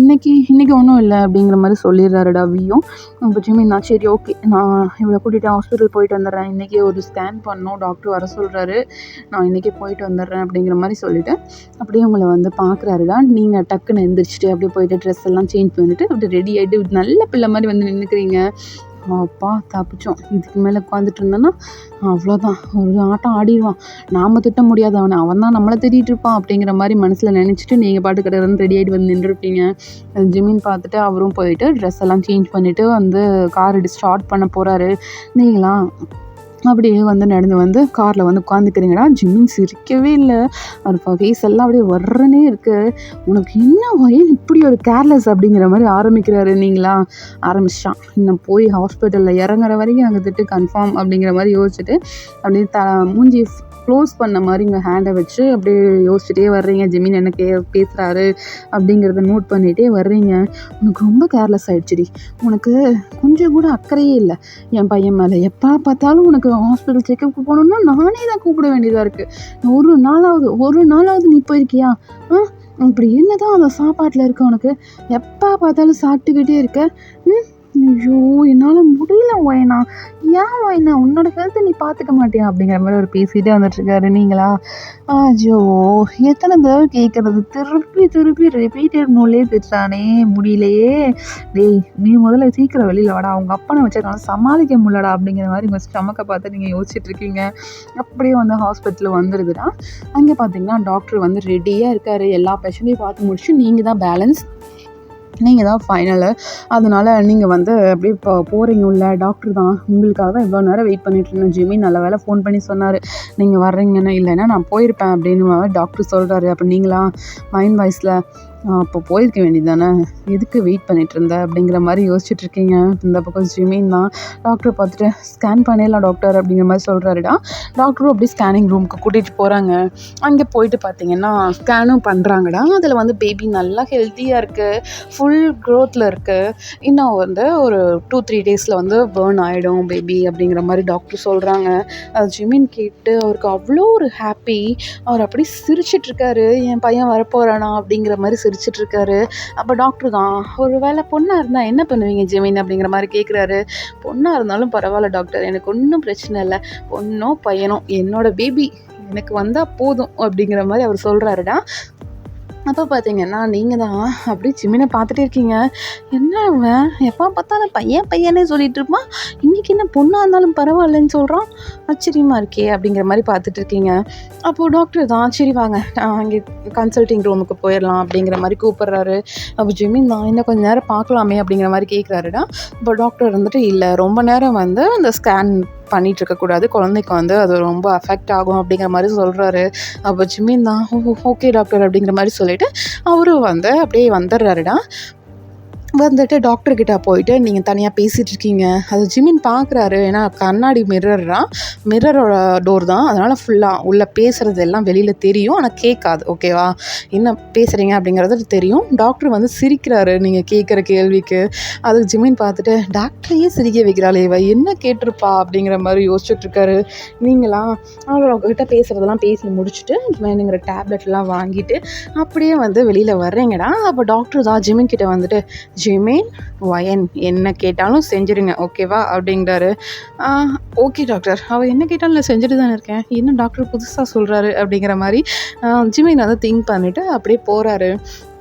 இன்றைக்கி ஒன்றும் இல்லை அப்படிங்கிற மாதிரி சொல்லிடுறாருடா வியும். இப்போ ஜிமின் தான், "சரி ஓகே, நான் இவளை கூட்டிகிட்டு ஹாஸ்பிட்டல் போயிட்டு வந்துடுறேன். இன்றைக்கி ஒரு ஸ்கேன் பண்ணணும், டாக்டர் வர சொல்கிறாரு. நான் இன்றைக்கே போயிட்டு வந்துடுறேன்" அப்படிங்கிற மாதிரி சொல்லிவிட்டு அப்படியே உங்களை வந்து பார்க்குறாருடா. நீங்கள் டக்குன்னு எந்திரிச்சிட்டு அப்படியே போயிட்டு ட்ரெஸ் எல்லாம் சேஞ்ச் பண்ணிவிட்டு அப்படியே ரெடி ஆகிட்டு நல்ல பிள்ளை மாதிரி வந்து நின்றுக்கிறீங்க. அப்பா தப்பிச்சோம். இதுக்கு மேலே உட்காந்துட்டு இருந்தோன்னா அவ்வளோதான், ஒரு ஆட்டம் ஆடிடுவான். நாம் திட்ட முடியாது அவனை, அவன் தான் நம்மளை திட்டிகிட்டு இருப்பான் அப்படிங்கிற மாதிரி மனசில் நினச்சிட்டு நீங்கள் பாட்டு கிடன்னு ரெடி ஆகிட்டு வந்து நின்றுருப்பீங்க. ஜிமின் பார்த்துட்டு அவரும் போயிட்டு ட்ரெஸ் எல்லாம் சேஞ்ச் பண்ணிவிட்டு வந்து கார் ஸ்டார்ட் பண்ண போகிறாரு. நீங்களா அப்படியே வந்து நடந்து வந்து காரில் வந்து உட்காந்துக்கிறீங்கடா. ஜிமின் சிரிக்கவே இல்லை. அவர் ஃபேஸ் எல்லாம் அப்படியே வர்றனே இருக்குது. உனக்கு என்ன ஏன் இப்படி ஒரு கேர்லெஸ் அப்படிங்கிற மாதிரி ஆரம்பிக்கிறாரு. நீங்களா ஆரம்பிச்சிட்டான். இன்னும் போய் ஹாஸ்பிட்டலில் இறங்குற வரைக்கும் அங்கே திட்டு கன்ஃபார்ம் அப்படிங்கிற மாதிரி யோசிச்சுட்டு அப்படியே மூஞ்சி க்ளோஸ் பண்ண மாதிரி இங்கே ஹேண்டை வச்சு அப்படியே யோசிச்சுட்டே வர்றீங்க. ஜிமின் என்ன பேசுகிறாரு அப்படிங்கிறத நோட் பண்ணிகிட்டே வர்றீங்க. உனக்கு ரொம்ப கேர்லெஸ் ஆகிடுச்சுடி. உனக்கு கொஞ்சம் கூட அக்கறையே இல்லை என் பையன் மேலே. எப்போ பார்த்தாலும் உனக்கு ஹாஸ்பிட்டல் செக்கப்புக்கு போகணுன்னா நானே தான் கூப்பிட வேண்டியதாக இருக்குது. ஒரு நாளாவது நீ போயிருக்கியா? இப்படி என்ன தான் அந்த சாப்பாட்டில் இருக்க உனக்கு? எப்போ பார்த்தாலும் சாப்பிட்டுக்கிட்டே இருக்க. ஐயோ என்னால் முடியல ஒயனா. ஏன் ஒயனா, உன்னோட ஹெல்த்தை நீ பார்த்துக்க மாட்டியா அப்படிங்கிற மாதிரி ஒரு பேசிகிட்டே வந்துட்டுருக்காரு. நீங்களா ஐயோ எத்தனை தடவை கேட்குறது, திருப்பி ரிப்பீட்டட் மூலே திட்டுறானே, முடியலையே. டேய் நீ முதல்ல சீக்கிரம் வெளியில் வாடா, அவங்க அப்பனை வச்சதுனால சமாளிக்க முடியலடா அப்படிங்கிற மாதிரி உங்கள் ஸ்டமக்கை பார்த்து நீங்கள் யோசிச்சுட்ருக்கீங்க. அப்படியே வந்து ஹாஸ்பிட்டல் வந்துடுதுடா. அங்கே பார்த்தீங்கன்னா டாக்டர் வந்து ரெடியாக இருக்கார். எல்லா பேஷண்ட்டையும் பார்த்து முடிச்சு நீங்கள் தான் பேலன்ஸ், நீங்கள் தான் ஃபைனலு. அதனால் நீங்கள் வந்து அப்படியே இப்போ போகிறீங்க உள்ள. டாக்டர் தான் உங்களுக்காக தான் இவ்வளோ நேரம் வெயிட் பண்ணிட்டு இருந்தேன். ஜிமின் நல்ல வேலை ஃபோன் பண்ணி சொன்னார் நீங்கள் வர்றீங்கன்னு, இல்லைன்னா நான் போயிருப்பேன் அப்படின்னு டாக்டர் சொல்கிறாரு. அப்போ நீங்களா மைண்ட் வாய்ஸில் அப்போ போயிருக்க வேண்டியது தானே, எதுக்கு வெயிட் பண்ணிகிட்டு இருந்த அப்படிங்கிற மாதிரி யோசிச்சுட்ருக்கீங்க. இந்த பக்கம் ஜிமின் தான் டாக்டரை பார்த்துட்டு ஸ்கேன் பண்ணிடலாம் டாக்டர் அப்படிங்கிற மாதிரி சொல்கிறாருடா. டாக்டரும் அப்படி ஸ்கேனிங் ரூமுக்கு கூட்டிகிட்டு போகிறாங்க. அங்கே போயிட்டு பார்த்தீங்கன்னா ஸ்கேனும் பண்ணுறாங்கடா. அதில் வந்து பேபி நல்லா ஹெல்த்தியாக இருக்குது, ஃபுல் க்ரோத்தில் இருக்குது. இன்னும் வந்து ஒரு 2-3 டேஸில் வந்து பேர்ன் ஆகிடும் பேபி அப்படிங்கிற மாதிரி டாக்டர் சொல்கிறாங்க. அது ஜிமின் கேட்டு அவருக்கு அவ்வளோ ஒரு ஹாப்பி. அவர் அப்படி சிரிச்சிட்ருக்காரு. என் பையன் வரப்போகிறானா அப்படிங்கிற மாதிரி சிரிச்சிட்ருக்காரு. அப்போ டாக்டர் தான் ஒரு வேளை பொண்ணாக இருந்தால் என்ன பண்ணுவீங்க ஜிமின் அப்படிங்கிற மாதிரி கேட்குறாரு. பொண்ணாக இருந்தாலும் பரவாயில்ல டாக்டர், எனக்கு ஒன்றும் பிரச்சனை இல்லை, பொண்ணோ பையனோ என்னோடய பேபி எனக்கு வந்தால் போதும் அப்படிங்கிற மாதிரி அவர் சொல்கிறாருடா. அப்போ பார்த்தீங்கன்னா நீங்கள் தான் அப்படி ஜிமினை பார்த்துட்டே இருக்கீங்க. என்ன அவன் எப்போ பார்த்தாலும் பையனே சொல்லிட்டு இருப்பான், இன்றைக்கி என்ன பொண்ணாக இருந்தாலும் பரவாயில்லன்னு சொல்கிறான், ஆச்சரியமாக இருக்கே அப்படிங்கிற மாதிரி பார்த்துட்டு இருக்கீங்க. அப்போது டாக்டர் தான் சரி வாங்க அங்கே கன்சல்டிங் ரூமுக்கு போயிடலாம் அப்படிங்கிற மாதிரி கூப்பிட்றாரு. அப்போ ஜிமின் தான் இன்னும் கொஞ்சம் நேரம் பார்க்கலாமே அப்படிங்கிற மாதிரி கேட்குறாருடா. இப்போ டாக்டர் வந்துட்டு இல்லை ரொம்ப நேரம் வந்து அந்த ஸ்கேன் பண்ணிகிட்ருக்கக்கூடாது, குழந்தைக்கு வந்து அது ரொம்ப அஃபெக்ட் ஆகும் அப்படிங்கிற மாதிரி சொல்கிறாரு. அப்போ ஜிமின் தான் ஓகே டாக்டர் அப்படிங்கிற மாதிரி சொல்லிவிட்டு அவரும் வந்து அப்படியே வந்துடுறாருடா. வந்துட்டு டாக்டர்கிட்ட போயிட்டு நீங்கள் தனியாக பேசிகிட்டு இருக்கீங்க. அது ஜிமின் பார்க்குறாரு. ஏன்னா கண்ணாடி மிரரோட டோர் தான், அதனால் ஃபுல்லாக உள்ளே பேசுகிறது எல்லாம் வெளியில் தெரியும், ஆனால் கேட்காது. ஓகேவா, என்ன பேசுகிறீங்க அப்படிங்கிறது தெரியும். டாக்டர் வந்து சிரிக்கிறாரு நீங்கள் கேட்குற கேள்விக்கு. அதுக்கு ஜிமின் பார்த்துட்டு டாக்டரையே சிரிக்க வைக்கிறாளே இவ, என்ன கேட்டிருப்பா அப்படிங்கிற மாதிரி யோசிச்சுட்ருக்காரு. நீங்களாம் அவர்கிட்ட பேசுகிறதெல்லாம் பேசி முடிச்சுட்டு வேணுங்கிற டேப்லெட்லாம் வாங்கிட்டு அப்படியே வந்து வெளியில் வர்றீங்கடா. அப்போ டாக்டர் தான் ஜிமின் கிட்ட வந்துட்டு ஜிமின் ஒயன் என்ன கேட்டாலும் செஞ்சுருங்க ஓகேவா அப்படிங்கிறாரு. ஓகே டாக்டர், அவள் என்ன கேட்டாலும் நான் செஞ்சுட்டு தானே இருக்கேன், என்ன டாக்டர் புதுசாக சொல்கிறாரு அப்படிங்கிற மாதிரி ஜிமின் வந்து திங்க் பண்ணிவிட்டு அப்படியே போகிறாரு.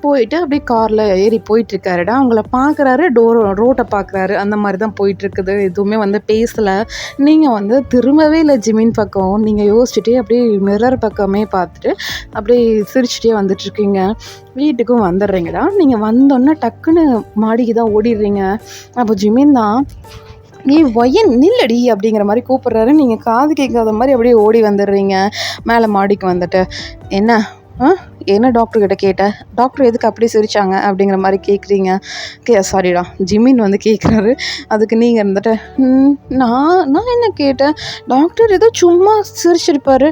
போயிட்டு அப்படியே காரில் ஏறி போயிட்டுருக்காருடா. அவங்கள பார்க்குறாரு, ரோட்டை பார்க்குறாரு, அந்த மாதிரி தான் போயிட்டுருக்குது. எதுவுமே வந்து பேசலை. நீங்கள் வந்து திரும்பவே இல்லை ஜிமின் பக்கம். நீங்கள் யோசிச்சுட்டே அப்படியே மிரர் பக்கமே பார்த்துட்டு அப்படியே சிரிச்சுட்டே வந்துட்டுருக்கீங்க. வீட்டுக்கும் வந்துடுறீங்கடா. நீங்கள் வந்தோன்னே டக்குன்னு மாடிக்கு தான் ஓடிடுறீங்க. அப்போ ஜிமின் தான் நீ ஒயன் நில்லடி அப்படிங்கிற மாதிரி கூப்பிட்றாரு. நீங்கள் காது கேட்காத மாதிரி அப்படியே ஓடி வந்துடுறீங்க மேலே மாடிக்கு. வந்துட்டு என்ன டாக்டர்கிட்ட கேட்டேன், டாக்டர் எதுக்கு அப்படி சிரித்தாங்க அப்படிங்கிற மாதிரி கேட்குறீங்க. சாரிடா ஜிமின் வந்து கேட்குறாரு. அதுக்கு நீங்கள் இருந்துட்டு நான் என்ன கேட்டேன், டாக்டர் ஏதோ சும்மா சிரிச்சிருப்பார்,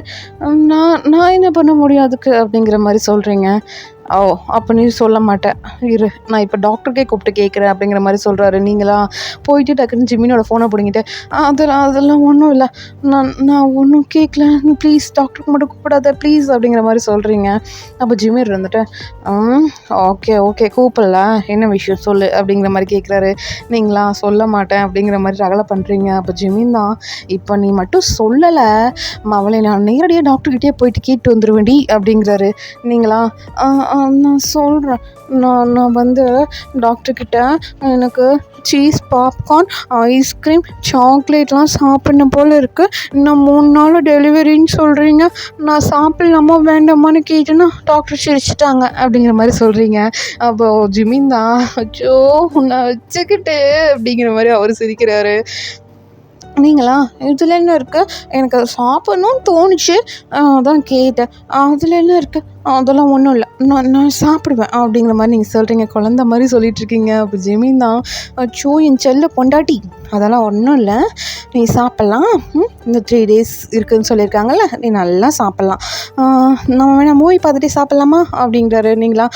நான் என்ன பண்ண முடியும் அதுக்கு அப்படிங்கிற மாதிரி சொல்கிறீங்க. ஓ அப்போ நீ சொல்ல மாட்டேன், இரு நான் இப்போ டாக்டருக்கே கூப்பிட்டு கேட்குறேன் அப்படிங்கிற மாதிரி சொல்கிறாரு. நீங்களா போயிட்டு டக்குன்னு ஜிமினோட ஃபோனை பிடிங்கிட்டு அதெல்லாம் ஒன்றும் இல்லை, நான் ஒன்றும் கேட்கல, ப்ளீஸ் டாக்டருக்கு மட்டும் கூப்பிடாத ப்ளீஸ் அப்படிங்கிற மாதிரி சொல்கிறீங்க. அப்போ ஜிமின் இருந்துட்டு ஓகே கூப்பிடல, என்ன விஷயம் சொல்லு அப்படிங்கிற மாதிரி கேட்குறாரு. நீங்களா சொல்ல மாட்டேன் அப்படிங்கிற மாதிரி ரகலை பண்ணுறீங்க. அப்போ ஜிமின் தான் இப்போ நீ மட்டும் சொல்லலை, அவளை நான் நேரடியாக டாக்டர்கிட்டே போயிட்டு கேட்டு வந்துடுவேண்டி அப்படிங்கிறாரு. நீங்களா நான் சொல்கிறேன். நான் வந்து டாக்டர்கிட்ட எனக்கு சீஸ், பாப்கார்ன், ஐஸ்கிரீம், சாக்லேட்லாம் சாப்பிட்ணும் போல் இருக்குது. இன்னும் 3 நாள் டெலிவரின்னு சொல்கிறீங்க. நான் சாப்பிட்லாமா வேண்டாமான்னு கேட்டேன்னா டாக்டர் சிரிச்சிட்டாங்க அப்படிங்கிற மாதிரி சொல்கிறீங்க. அப்போது ஜிமின் தான், அச்சோ உன்னை வச்சுக்கிட்டு அப்படிங்கிற மாதிரி அவர் சிரிக்கிறாரு. நீங்களா இதில் என்ன இருக்குது, எனக்கு அது சாப்பிட்ணுன்னு தோணுச்சு, அதான் கேட்டேன். அதில் என்ன இருக்குது, அதெல்லாம் ஒன்றும் இல்லை, நான் சாப்பிடுவேன் அப்படிங்கிற மாதிரி நீங்கள் சொல்கிறீங்க. குழந்த மாதிரி சொல்லிகிட்ருக்கீங்க. அப்போ ஜெமீன் தான், அச்சோ என் செல்ல பொண்டாட்டி, அதெல்லாம் ஒன்றும் இல்லை, நீ சாப்பிட்லாம், இந்த 3 days இருக்குதுன்னு சொல்லியிருக்காங்கல்ல, நீ நல்லா சாப்பிட்லாம், நம்ம வேணால் மூவி பார்த்துட்டே சாப்பிட்லாமா அப்படிங்கிறாரு. நீங்களா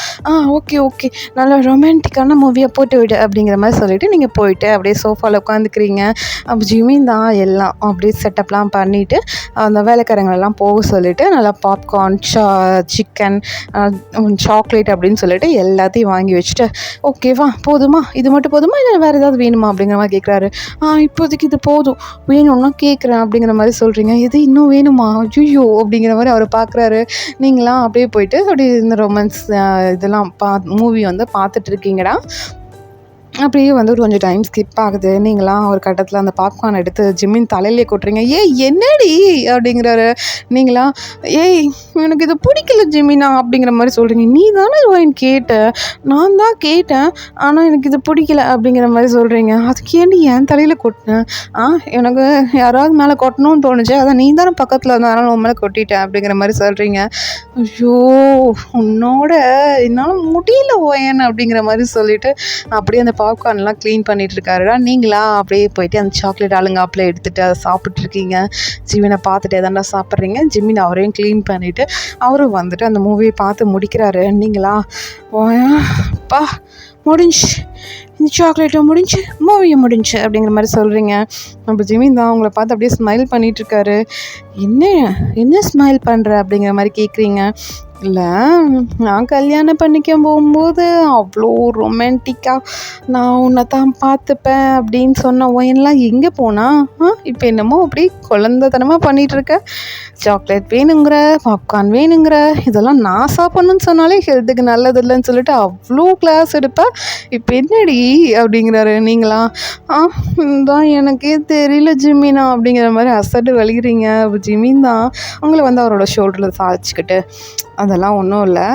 ஓகே ஓகே, நல்லா ரொமான்டிக்கான மூவியை போட்டு விடு அப்படிங்கிற மாதிரி சொல்லிவிட்டு நீங்கள் போயிட்டு அப்படியே சோஃபாவில் உட்காந்துக்கிறீங்க. அப்போ ஜிமின் தான் எல்லாம் அப்படியே செட்டப்லாம் பண்ணிவிட்டு அந்த வேலைக்காரங்களெல்லாம் போக சொல்லிவிட்டு நல்லா பாப்கார்ன், சிக்கன், சாக்லேட் அப்படின்னு சொல்லிட்டு எல்லாத்தையும் வாங்கி வச்சுட்டு, ஓகேவா போதுமா, இது மட்டும் போதுமா இல்லை வேறு ஏதாவது வேணுமா அப்படிங்கிற மாதிரி கேட்குறாரு. இப்போதைக்கு இது போதும், வேணும்னா கேட்குறேன் அப்படிங்கிற மாதிரி சொல்கிறீங்க. இது இன்னும் வேணுமா, ஐயோ அப்படிங்கிற மாதிரி அவர் பார்க்குறாரு. நீங்களாம் அப்படியே போயிட்டு அப்படியே இந்த ரொமான்ஸ் இதெல்லாம் மூவி வந்து பார்த்துட்ருக்கீங்கடா. அப்படியே வந்து கொஞ்சம் டைம் ஸ்கிப் ஆகுது. நீங்களாம் ஒரு கட்டத்தில் அந்த பாப்கார்ன் எடுத்து ஜிம்மின் தலையிலே கொட்டுறீங்க. ஏய் என்னடி அப்படிங்கிறாரு. நீங்களா ஏய் எனக்கு இது பிடிக்கல ஜிம்மினா அப்படிங்கிற மாதிரி சொல்கிறீங்க. நீ தானே வாங்கி கேட்ட, நான் தான் கேட்டேன், ஆனால் எனக்கு இது பிடிக்கல அப்படிங்கிற மாதிரி சொல்கிறீங்க. அதுக்கு ஏன்டி என் தலையில் கொட்டினேன், எனக்கு யாராவது மேலே கொட்டணும்னு தோணுச்சு, அதான் நீ தானே பக்கத்தில் இருந்ததுனால உன் மேலே கொட்டிட்டேன் அப்படிங்கிற மாதிரி சொல்கிறீங்க. ஐயோ உன்னோட என்னால் முடியல ஓயன் அப்படிங்கிற மாதிரி சொல்லிவிட்டு அப்படியே அந்த பாப்கார்ன்லாம் க்ளீன் பண்ணிகிட்ருக்காருடா. நீங்களா அப்படியே போயிட்டு அந்த சாக்லேட் அழுங்காப்பில் எடுத்துகிட்டு அதை சாப்பிட்ருக்கீங்க. ஜிமினை பார்த்துட்டு எதாண்டா சாப்பிட்றீங்க. ஜிமின் அவரையும் க்ளீன் பண்ணிவிட்டு அவரும் வந்துட்டு அந்த மூவியை பார்த்து முடிக்கிறாரு. நீங்களா பா முடிஞ்சு, இந்த சாக்லேட்டும் முடிஞ்சு, மூவியும் முடிஞ்சு அப்படிங்கிற மாதிரி சொல்கிறீங்க. அப்போ ஜிமின் தான் அவங்கள பார்த்து அப்படியே ஸ்மைல் பண்ணிகிட்ருக்காரு. என்ன ஸ்மைல் பண்ணுற அப்படிங்கிற மாதிரி கேட்குறீங்க. இல்லை, நான் கல்யாணம் பண்ணிக்க போகும்போது அவ்வளோ ரொமான்டிக்காக நான் உன்னை தான் பார்த்துப்பேன் அப்படின்னு சொன்ன ஒயன்லாம் எங்கே போனா, இப்போ என்னமோ அப்படி குழந்தைத்தனமாக பண்ணிகிட்ருக்க. சாக்லேட் வேணுங்கிற, பாப்கார்ன் வேணுங்கிற, இதெல்லாம் நான் சாப்பிட்ணுன்னு சொன்னாலே ஹெல்த்துக்கு நல்லது இல்லைன்னு சொல்லிட்டு அவ்வளோ கிளாஸ் எடுப்பேன், இப்போ என்னடி அப்படிங்கிறாரு. நீங்களா தான் எனக்கே தெரியல ஜிமினா அப்படிங்கிற மாதிரி அசட்டு வலிக்கிறீங்க. ஜிமின் தான் அவங்கள வந்து அவரோட ஷோல்டரில் சாய்ச்சிக்கிட்டு, அதெல்லாம் ஒன்றும் இல்லை,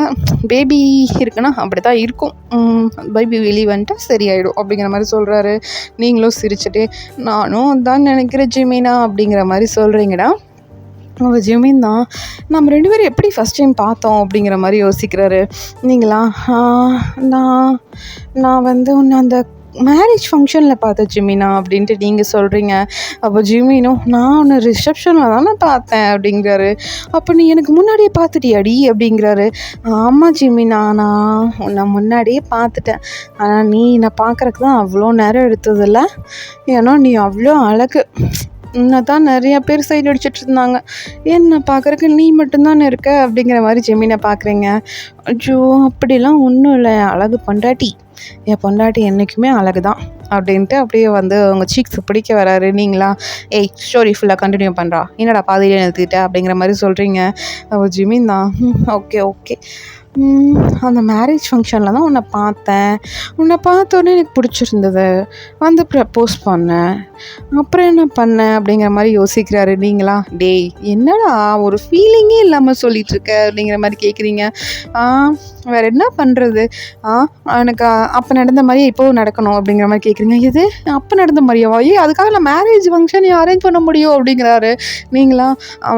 பேபி இருக்குன்னா அப்படி தான் இருக்கும், பேபி வெளியே வந்துட்டா சரியாயிடும் அப்படிங்கிற மாதிரி சொல்கிறாரு. நீங்களும் சிரிச்சுட்டு நானும் தான் நினைக்கிறேன் ஜிமினா அப்படிங்கிற மாதிரி சொல்கிறீங்கடா. அவள் ஜிமின் தான், நம்ம 2 பேரும் எப்படி ஃபஸ்ட் டைம் பார்த்தோம் அப்படிங்கிற மாதிரி யோசிக்கிறாரு. நீங்களா நான் வந்து உன்னை அந்த மேரேஜ் ஃபங்க்ஷனில் பார்த்தேன் ஜிமினா அப்படின்ட்டு நீங்கள் சொல்கிறீங்க. அப்போ ஜிமினும் நான் உன்னை ரிசப்ஷனில் தானே பார்த்தேன் அப்படிங்கிறாரு. அப்போ நீ எனக்கு முன்னாடியே பார்த்துட்டியாடி அப்படிங்கிறாரு. ஆமாம் ஜிமினா, நான் உன்னை முன்னாடியே பார்த்துட்டேன், ஆனால் நீ என்னை பார்க்குறக்கு தான் அவ்வளோ நேரம் எடுத்ததில்ல, ஏன்னா நீ அவ்வளோ அழகு, உன்னை தான் நிறையா பேர் சைடு அடிச்சிட்டு இருந்தாங்க, என்னை பார்க்குறக்கு நீ மட்டும்தான் இருக்க அப்படிங்கிற மாதிரி ஜெமினை பார்க்குறீங்க. ஐயோ அப்படிலாம் ஒன்றும் இல்லை, அழகு பொண்டாட்டி, என் பொண்டாட்டி என்றைக்குமே அழகு தான் அப்படின்ட்டு அப்படியே வந்து அவங்க சீக்ஸ் பிடிக்க வராரு. நீங்களா ஏய் ஸ்டோரி ஃபுல்லாக கண்டினியூ பண்ணுறா, என்னடா பாதியிலே நிறுத்திட்ட அப்படிங்கிற மாதிரி சொல்கிறீங்க. ஜிமின் தான் ஓகே அந்த மேரேஜ் ஃபங்க்ஷனில் தான் உன்னை பார்த்தேன், உன்னை பார்த்தோன்னே எனக்கு பிடிச்சிருந்தது, வந்து ப்ரப்போஸ் பண்ணேன், அப்புறம் என்ன பண்ணேன் அப்படிங்கிற மாதிரி யோசிக்கிறாரு. நீங்களா டேய் என்னடா ஒரு ஃபீலிங்கே இல்லாமல் சொல்லிகிட்ருக்க அப்படிங்கிற மாதிரி கேட்குறீங்க. வேறு என்ன பண்ணுறது, எனக்கு அப்போ நடந்த மாதிரியே இப்போவும் நடக்கணும் அப்படிங்கிற மாதிரி கேட்குறீங்க. இது அப்போ நடந்த மாதிரியாவா, அதுக்காக நான் மேரேஜ் ஃபங்க்ஷன் அரேஞ்ச் பண்ண முடியும் அப்படிங்கிறாரு. நீங்களா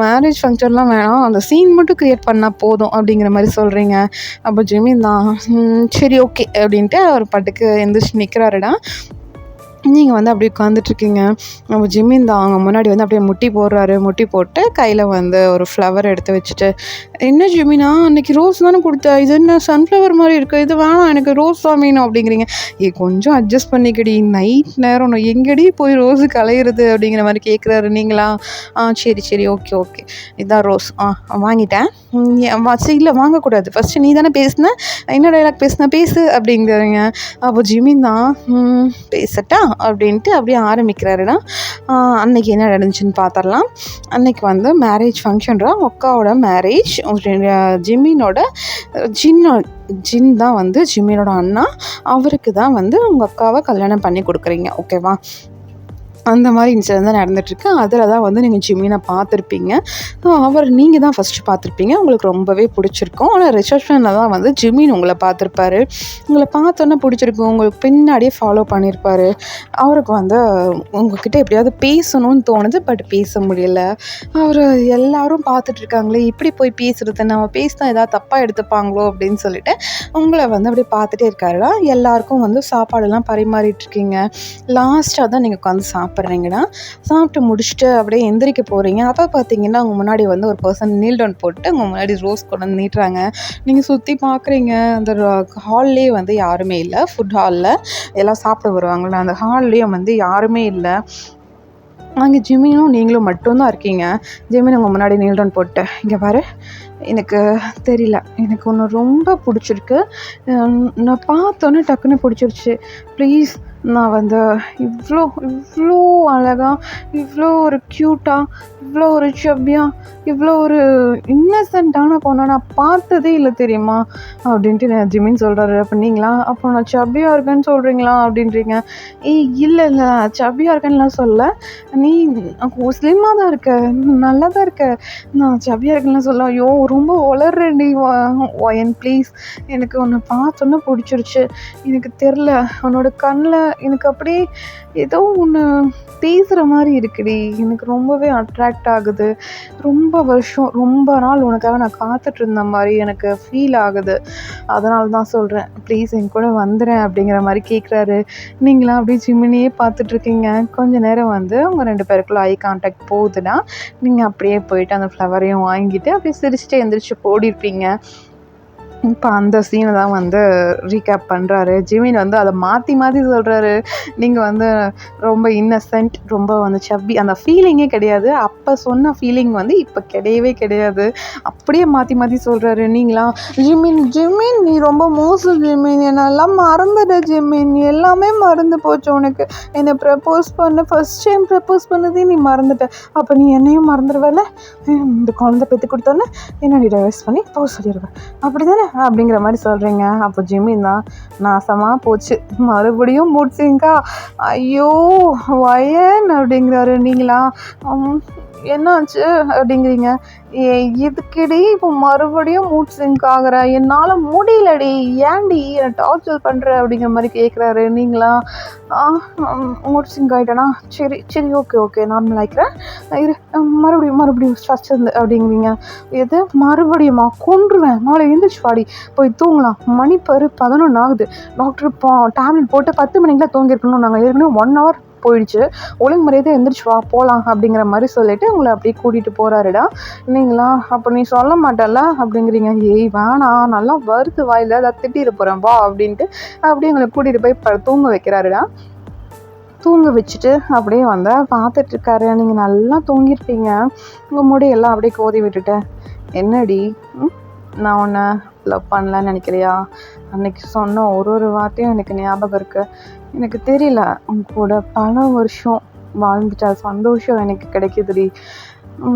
மேரேஜ் ஃபங்க்ஷன்லாம் வேணாம், அந்த சீன் மட்டும் க்ரியேட் பண்ணால் போதும் அப்படிங்கிற மாதிரி சொல்கிறீங்க. அப்போ ஜிமின் தான் சரி ஓகே அப்படின்ட்டு அவர் பாட்டுக்கு எந்திரிச்சு நிற்கிறாருடா. நீங்கள் வந்து அப்படியே உட்காந்துட்ருக்கீங்க. நம்ம ஜிமின் தான் அவங்க முன்னாடி வந்து அப்படியே முட்டி போடுறாரு. முட்டி போட்டு கையில் வந்து ஒரு ஃப்ளவர் எடுத்து வச்சுட்டு, என்ன ஜிமினா அன்றைக்கி ரோஸ் தானே கொடுத்த, இது என்ன சன்ஃப்ளவர் மாதிரி இருக்குது, இது வேணாம் எனக்கு ரோஸ் தான் வேணும் அப்படிங்கிறீங்க. கொஞ்சம் அட்ஜஸ்ட் பண்ணிக்கடி, நைட் நேரம் எங்கடி போய் ரோஸு கலையிறது அப்படிங்கிற மாதிரி கேட்குறாரு. நீங்களா சரி ஓகே இதான் ரோஸ், வாங்கிட்டேன், இல்லை வாங்கக்கூடாது, ஃபஸ்ட்டு நீ தானே பேசுன, என்ன டைலாக் பேசுன பேசு அப்படிங்கிறீங்க. அப்போ ஜிமின் தான் பேசட்டா அப்படின்ட்டு அப்படியே ஆரம்பிக்கிறாருடா. அன்னைக்கு என்ன நடந்துச்சுன்னு பார்த்துடலாம். அன்னைக்கு வந்து மேரேஜ் ஃபங்க்ஷன்டா, அக்காவோட மேரேஜ். ஜிம்மினோட ஜின் தான் வந்து ஜிம்மினோட அண்ணா. அவருக்கு தான் வந்து உங்கள் அக்காவை கல்யாணம் பண்ணி கொடுக்குறீங்க, ஓகேவா? அந்த மாதிரி இன்சிடென்ட் தான் நடந்துகிட்ருக்கு. அதில் தான் வந்து நீங்கள் ஜிம்மினை பார்த்துருப்பீங்க. நீங்கள் தான் ஃபஸ்ட்டு பார்த்துருப்பீங்க. உங்களுக்கு ரொம்பவே பிடிச்சிருக்கும். ஆனால் ரிசப்ஷனில் தான் வந்து ஜிம்மின் உங்களை பார்த்துருப்பாரு. உங்களை பார்த்தோன்னே பிடிச்சிருக்கும். உங்களுக்கு பின்னாடியே ஃபாலோ பண்ணியிருப்பார். அவருக்கு வந்து உங்கள்கிட்ட எப்படியாவது பேசணும்னு தோணுது, பட் பேச முடியலை. அவர் எல்லோரும் பார்த்துட்ருக்காங்களே, இப்படி போய் பேசுகிறது, நம்ம பேசினா ஏதாவது தப்பாக எடுத்துப்பாங்களோ அப்படின்னு சொல்லிட்டு உங்களை வந்து அப்படியே பார்த்துட்டே இருக்காருடா. எல்லாருக்கும் வந்து சாப்பாடெல்லாம் பரிமாறிட்டுருக்கீங்க. லாஸ்ட்டாக தான் நீங்கள் உட்காந்து சாப்பிட்றீங்கடா. சாப்பிட்டு முடிச்சுட்டு அப்படியே எந்திரிக்க போகிறீங்க. அப்போ பார்த்தீங்கன்னா உங்கள் முன்னாடி வந்து ஒரு பர்சன் நீல் டவுன் போட்டு உங்கள் முன்னாடி ரோஸ் கொண்டு வந்து நீட்டுறாங்க. நீங்கள் சுற்றி பார்க்குறீங்க. அந்த ஹால்லேயே வந்து யாருமே இல்லை. ஃபுட் ஹாலில் எல்லாம் சாப்பிட வருவாங்கள்ல, அந்த ஹால்லேயும் வந்து யாருமே இல்லை. அங்கே ஜிம்மினும் நீங்களும் மட்டும்தான் இருக்கீங்க. ஜிம்மின் உங்கள் முன்னாடி நீல் டவுன் போட்டு, இங்கே பாரு, எனக்கு தெரியல, எனக்கு ஒன்று ரொம்ப பிடிச்சிருக்கு. நான் பார்த்தோன்னே டக்குன்னு பிடிச்சிருச்சு. ப்ளீஸ், நான் வந்து இவ்வளோ இவ்வளோ அழகாக, இவ்வளோ ஒரு க்யூட்டாக, இவ்வளோ ஒரு சப்பியாக, இவ்வளோ ஒரு இன்னசென்ட்டான பொண்ணை நான் பார்த்ததே இல்லை தெரியுமா அப்படின்ட்டு நான் ஜிம்மின்னு சொல்கிறாரு. அப்போ நீங்களா, அப்போ நான் சப்பியாக இருக்கேன்னு சொல்கிறீங்களா அப்படின்றீங்க. இல்லை சப்பியாக இருக்கேன்னுலாம் சொல்ல, நீ ஸ்லிம்மாக தான் இருக்க, நல்லா தான் இருக்க, நான் சப்பியாக இருக்கேன்லாம் சொல்ல. ஐயோ ரொம்ப வளர்றேன்டி ஒயன், ப்ளீஸ், எனக்கு உன்னை பார்த்தோன்னே பிடிச்சிருச்சு. எனக்கு தெரில, உன்னோட கண்ணில் எனக்கு அப்படியே ஏதோ ஒன்று பேசுகிற மாதிரி இருக்குடி, எனக்கு ரொம்பவே அட்ராக்ட் ஆகுது. ரொம்ப நாள் உனக்காக நான் காத்துட்டு இருந்த மாதிரி எனக்கு ஃபீல் ஆகுது. அதனால தான் சொல்கிறேன், ப்ளீஸ் என் கூட வந்துடுறேன் அப்படிங்கிற மாதிரி கேட்குறாரு. நீங்களாம் அப்படியே ஜிம்மினியே பார்த்துட்ருக்கீங்க. கொஞ்சம் நேரம் வந்து உங்கள் 2 பேருக்குள்ள ஐ கான்டாக்ட் போகுதுன்னா நீங்கள் அப்படியே போயிட்டு அந்த ஃப்ளவரையும் வாங்கிட்டு அப்படியே சிரிச்சுட்டு எந்திரிச்சு போடிருப்பீங்க. இப்போ அந்த சீனை தான் வந்து ரீகேப் பண்ணுறாரு. ஜிமின் வந்து அதை மாற்றி சொல்கிறாரு. நீங்கள் வந்து ரொம்ப இன்னசென்ட், ரொம்ப வந்து சப்பி, அந்த ஃபீலிங்கே கிடையாது. அப்போ சொன்ன ஃபீலிங் வந்து இப்போ கிடையாது. அப்படியே மாற்றி சொல்கிறாரு. நீங்களா, ஜிமின் நீ ரொம்ப மோசம் ஜிமின், என்னெல்லாம் மறந்துட ஜிமின், எல்லாமே மறந்து போச்சு உனக்கு. என்னை ப்ரப்போஸ் பண்ண ஃபஸ்ட் டைம் ப்ரப்போஸ் பண்ணதே நீ மறந்துட்ட, அப்போ நீ என்னையும் மறந்துடுவேல, இந்த குழந்தை பெற்று கொடுத்தோன்னே என்ன நீ டைவர்ஸ் பண்ணி போக சொல்லிடுவேன், அப்படி தானே அப்படிங்கிற மாதிரி சொல்கிறீங்க. அப்போ ஜிம்மின் தான், நாசமாக போச்சு, மறுபடியும் முடிச்சிங்கக்கா, ஐயோ வயன் அப்படிங்கிறாரு. நீங்களா, என்னாச்சு அப்படிங்கிறீங்க. இதுக்கிடி இப்போ மறுபடியும் மூட் சிங்க் ஆகிற, என்னால் முடியலடி, ஏன்டி என்னை டார்ச்சர் பண்ணுற அப்படிங்கிற மாதிரி கேட்குறாரு. நீங்களா, மூட் சிங்க் ஆகிட்டேனா, சரி ஓகே நார்மல் ஆகிக்கிறேன், இரு, மறுபடியும் ஸ்ட்ரெஸ் இருந்து அப்படிங்கிறீங்க. எது மறுபடியுமா, கொன்றுவேன், நாளை எழுந்திரிச்சு பாடி போய் தூங்கலாம், மணி 11 ஆகுது, டாக்டர் டேப்லெட் போட்டு 10 மணிக்கெலாம் தூங்கியிருக்கணும், நாங்கள் ஏற்கனவே 1 hour போயிடுச்சு, ஒழுங்கு முறையதே எந்திரிச்சு வா போகலாம் அப்படிங்கிற மாதிரி சொல்லிட்டு உங்களை அப்படியே கூட்டிகிட்டு போகிறாருடா. நீங்களா, அப்போ நீ சொல்ல மாட்டல அப்படிங்கிறீங்க. ஏய் வேணாம், நல்லா வருது வாயில், அதை திட்டிட்டு போகிறேன் வா அப்படின்ட்டு அப்படியே உங்களை கூட்டிகிட்டு போய் தூங்க வைக்கிறாருடா. தூங்க வச்சுட்டு அப்படியே வந்து பார்த்துட்ருக்காரு. நீங்கள் நல்லா தூங்கியிருப்பீங்க. உங்கள் முடியெல்லாம் அப்படியே கோதி விட்டுட்டேன். என்னடி, நான் உன்னை லவ் பண்ணலன்னு நினைக்கிறியா? அன்றைக்கி சொன்ன ஒரு வார்த்தையும் எனக்கு ஞாபகம் இருக்குது. எனக்கு தெரியல, உங்க கூட பல வருஷம் வாழ்ந்துட்ட சந்தோஷம் எனக்கு கிடைக்குதுடி.